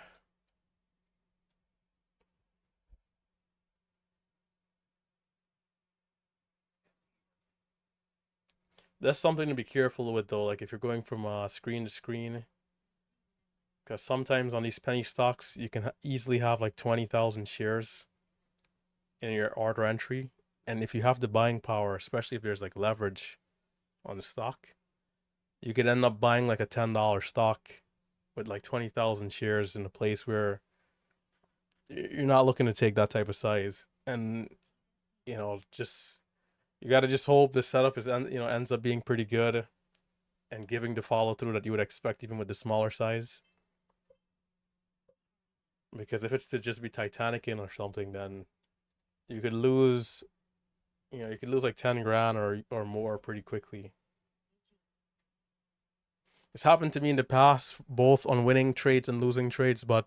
That's something to be careful with though, like if you're going from screen to screen, because sometimes on these penny stocks you can easily have like 20,000 shares in your order entry, and if you have the buying power, especially if there's like leverage on the stock, you could end up buying like a $10 stock with like 20,000 shares in a place where you're not looking to take that type of size, and just you got to just hope the setup ends up being pretty good and giving the follow through that you would expect even with the smaller size. Because if it's to just be Titanic in or something, then you could lose, like 10 grand or more pretty quickly. It's happened to me in the past, both on winning trades and losing trades, but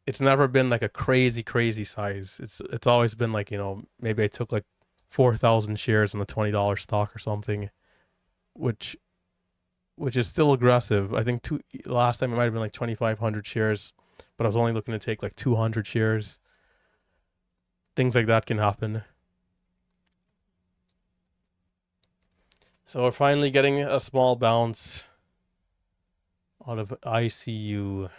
it's never been like a crazy, crazy size. It's always been like, maybe I took like 4,000 shares in a $20 stock or something, which is still aggressive. I think last time it might have been like 2,500 shares, but I was only looking to take like 200 shares. Things like that can happen. So we're finally getting a small bounce out of ICU.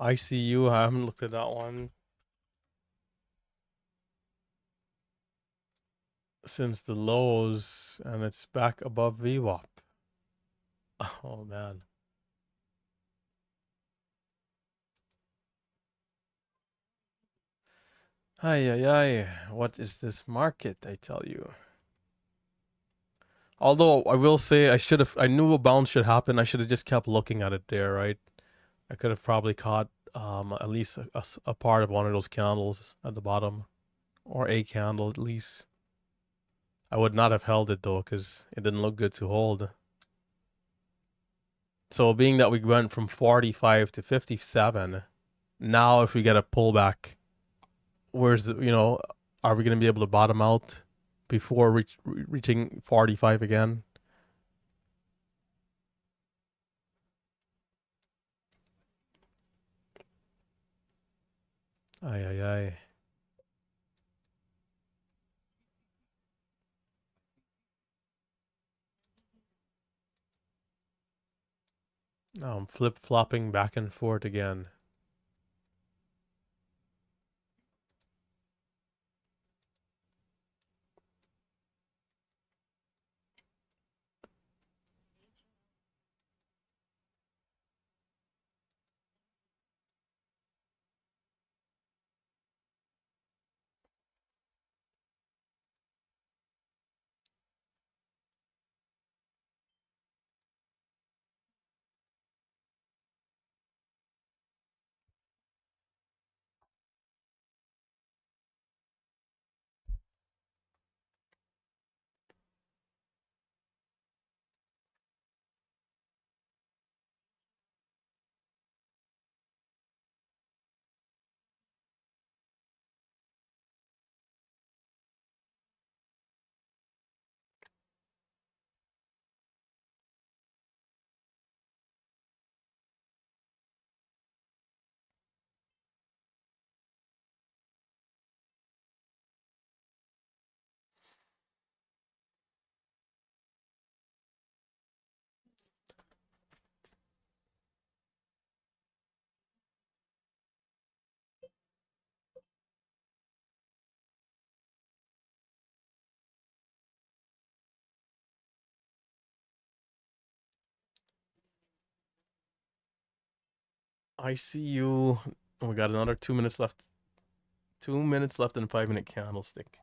ICU, I haven't looked at that one since the lows, and it's back above VWAP. Oh man. Ay ay ay. What is this market, I tell you? Although I will say I knew a bounce should happen. I should have just kept looking at it there, right? I could have probably caught at least a part of one of those candles at the bottom, or a candle at least. I would not have held it though, because it didn't look good to hold. So being that we went from 45 to 57, now if we get a pullback, where's are we going to be able to bottom out before reaching 45 again? Ay ay ay. Now I'm flip-flopping back and forth again. I see you. We got another 2 minutes left. 2 minutes left in a 5-minute candlestick.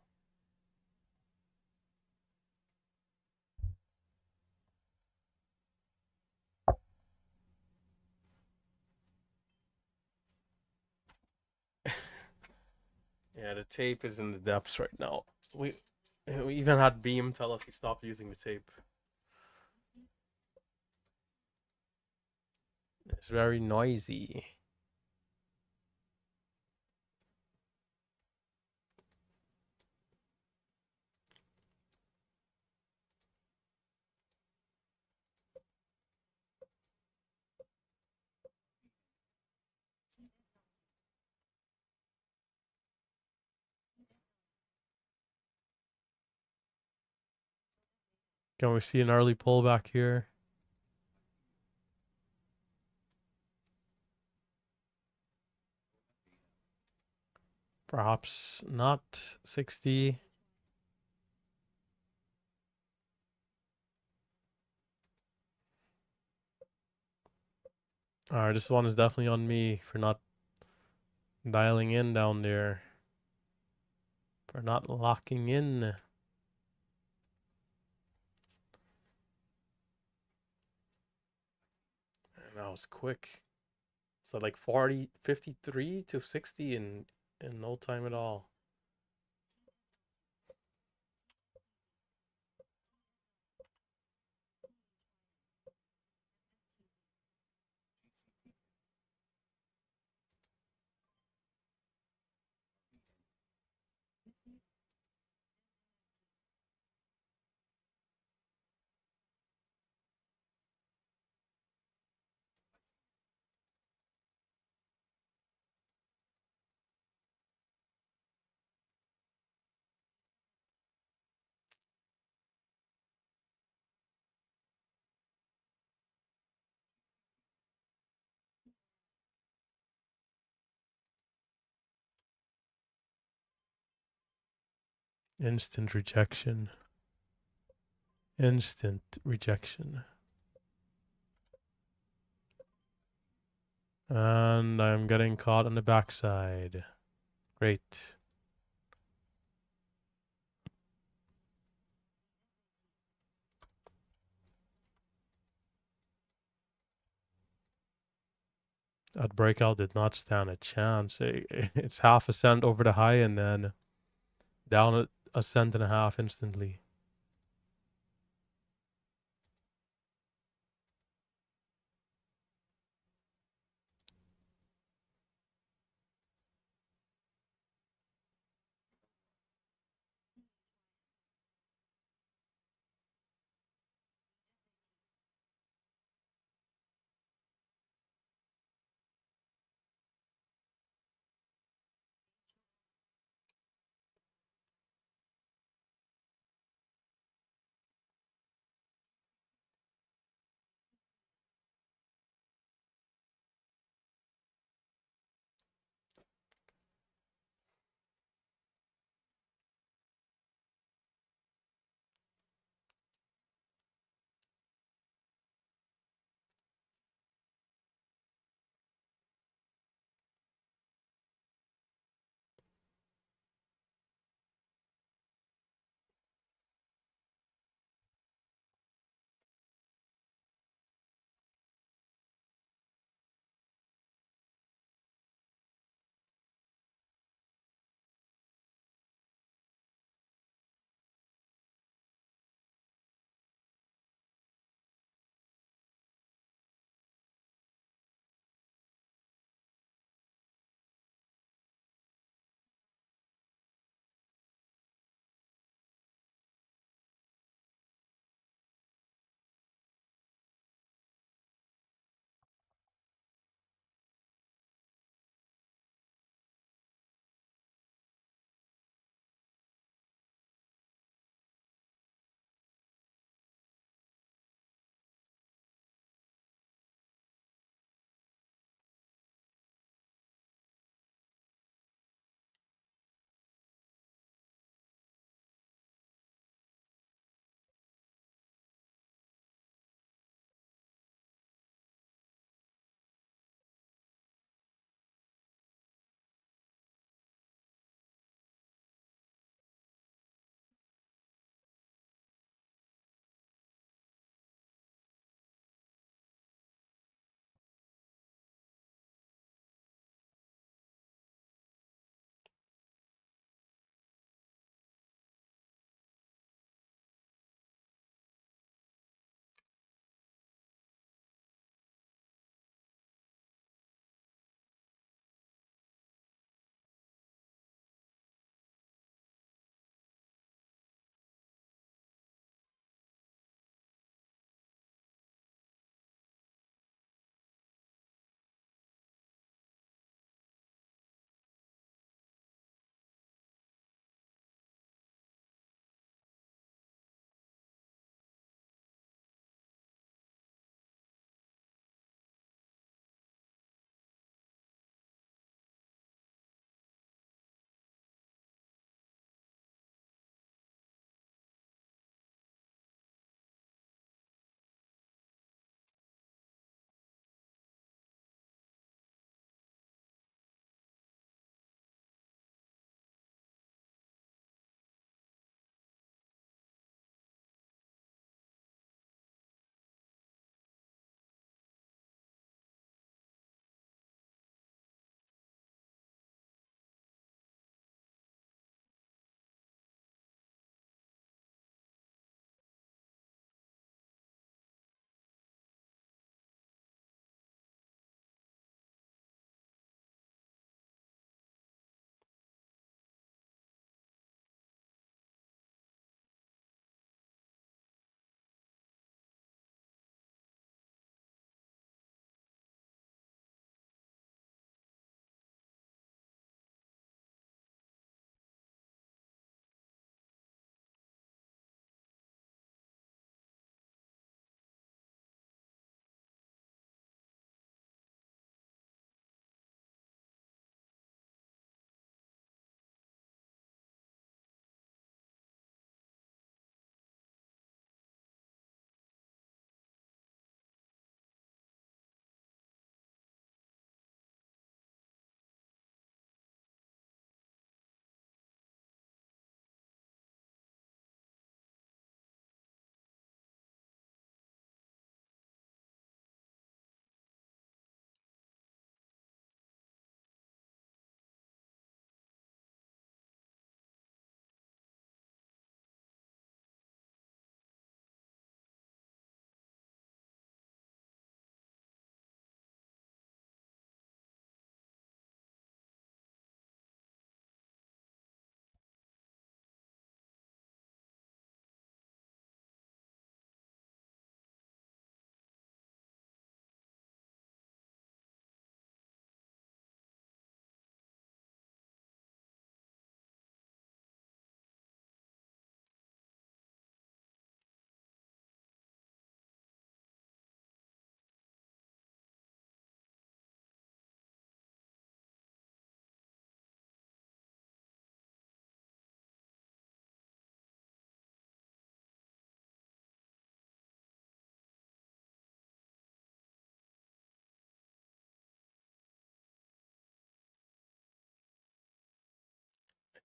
Yeah, the tape is in the depths right now. We even had Beam tell us he stopped using the tape. It's very noisy. Can we see an early pullback here? Perhaps not 60. Alright, this one is definitely on me for not dialing in down there. For not locking in. And that was quick. So like 53 to 60 in no time at all. Instant rejection. Instant rejection. And I'm getting caught on the backside. Great. That breakout did not stand a chance. It's half a cent over the high and then down a cent and a half instantly.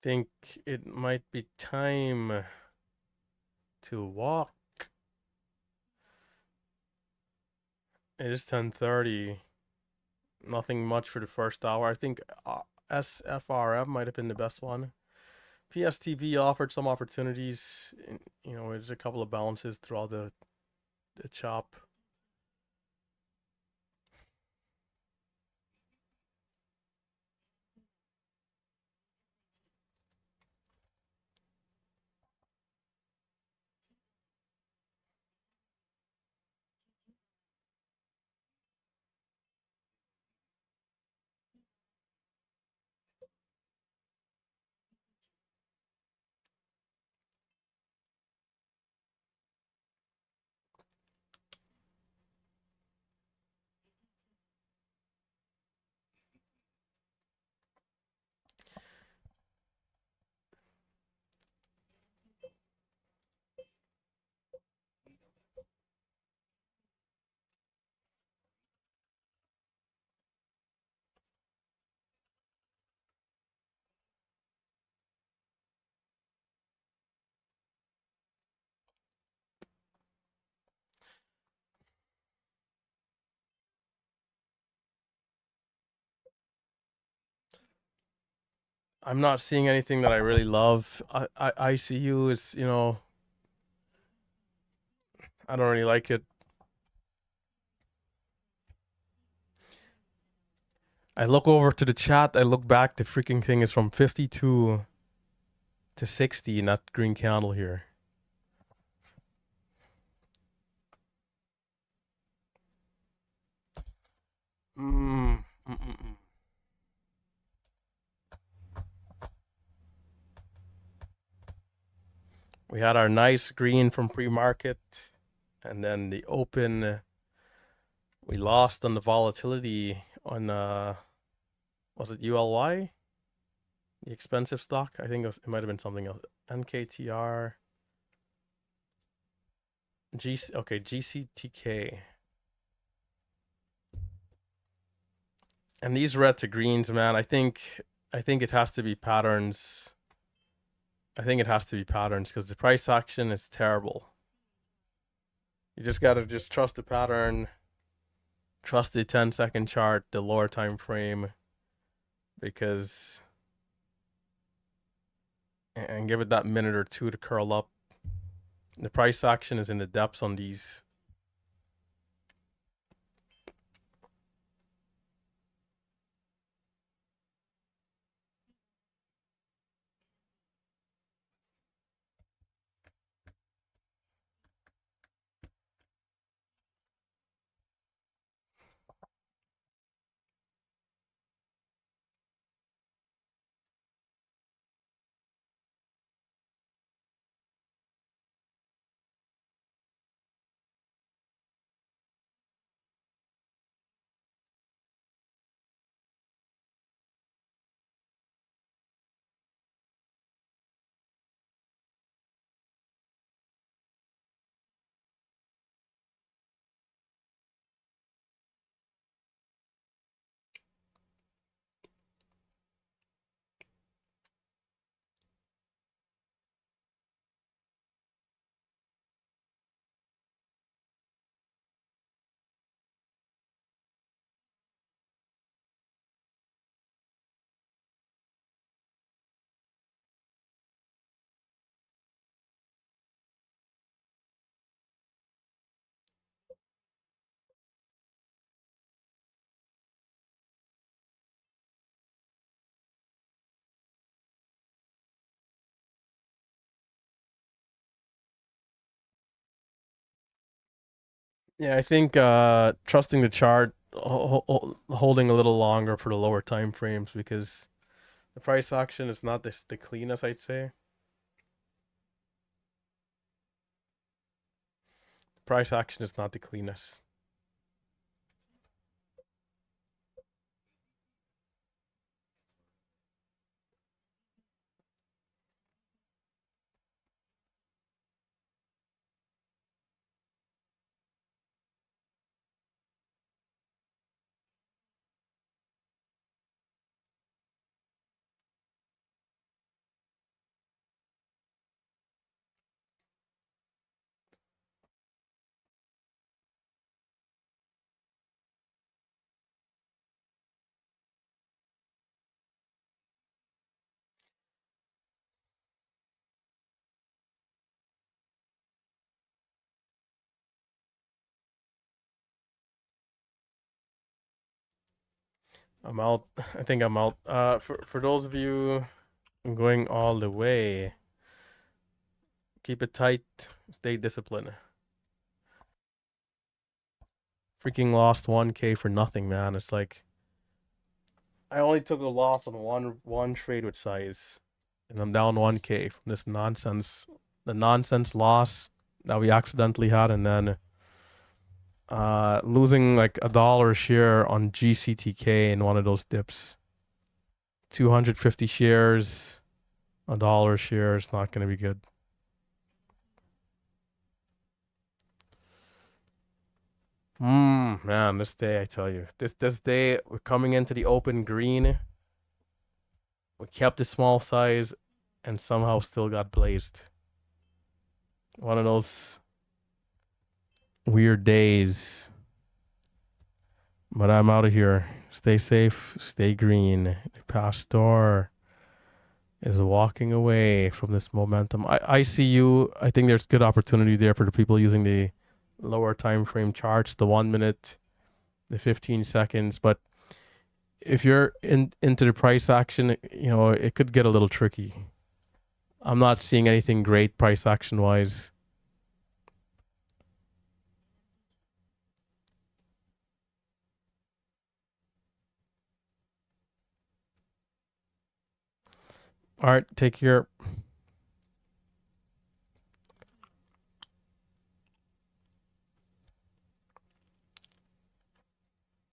think it might be time to walk. It is 10:30. Nothing much for the first hour. I think SFRM might have been the best one. PSTV offered some opportunities. There's a couple of bounces throughout the chop. I'm not seeing anything that I really love. ICU is, I don't really like it. I look over to the chat. I look back. The freaking thing is from 52 to 60 in that green candle here. Mm, mm, mm, mm. We had our nice green from pre-market, and then the open. We lost on the volatility on was it ULY? The expensive stock? I think it might have been something else. NKTR. GCTK. And these red to greens, man, I think it has to be patterns. I think it has to be patterns because the price action is terrible. You just gotta just trust the pattern, trust the 10-second chart, the lower time frame, because and give it that minute or two to curl up. The price action is in the depths on these. Yeah, I think trusting the chart, holding a little longer for the lower time frames because the price action is not the cleanest, I'd say. Price action is not the cleanest. I'm out. I think I'm out. For those of you going all the way, keep it tight. Stay disciplined. Freaking lost 1K for nothing, man. It's like I only took a loss on one trade with size, and I'm down 1K from this nonsense. The nonsense loss that we accidentally had, and then losing like $1 a share on GCTK in one of those dips. 250 shares, $1 a share is not going to be good. Man, this day, I tell you, this day, we're coming into the open green. We kept the small size and somehow still got blazed. One of those weird days. But I'm out of here. Stay safe, stay green. The pastor is walking away from this momentum. I see you. I think there's good opportunity there for the people using the lower time frame charts, the 1 minute, the 15 seconds. But if you're into the price action, you know, it could get a little tricky. I'm not seeing anything great price action wise. All right, take care.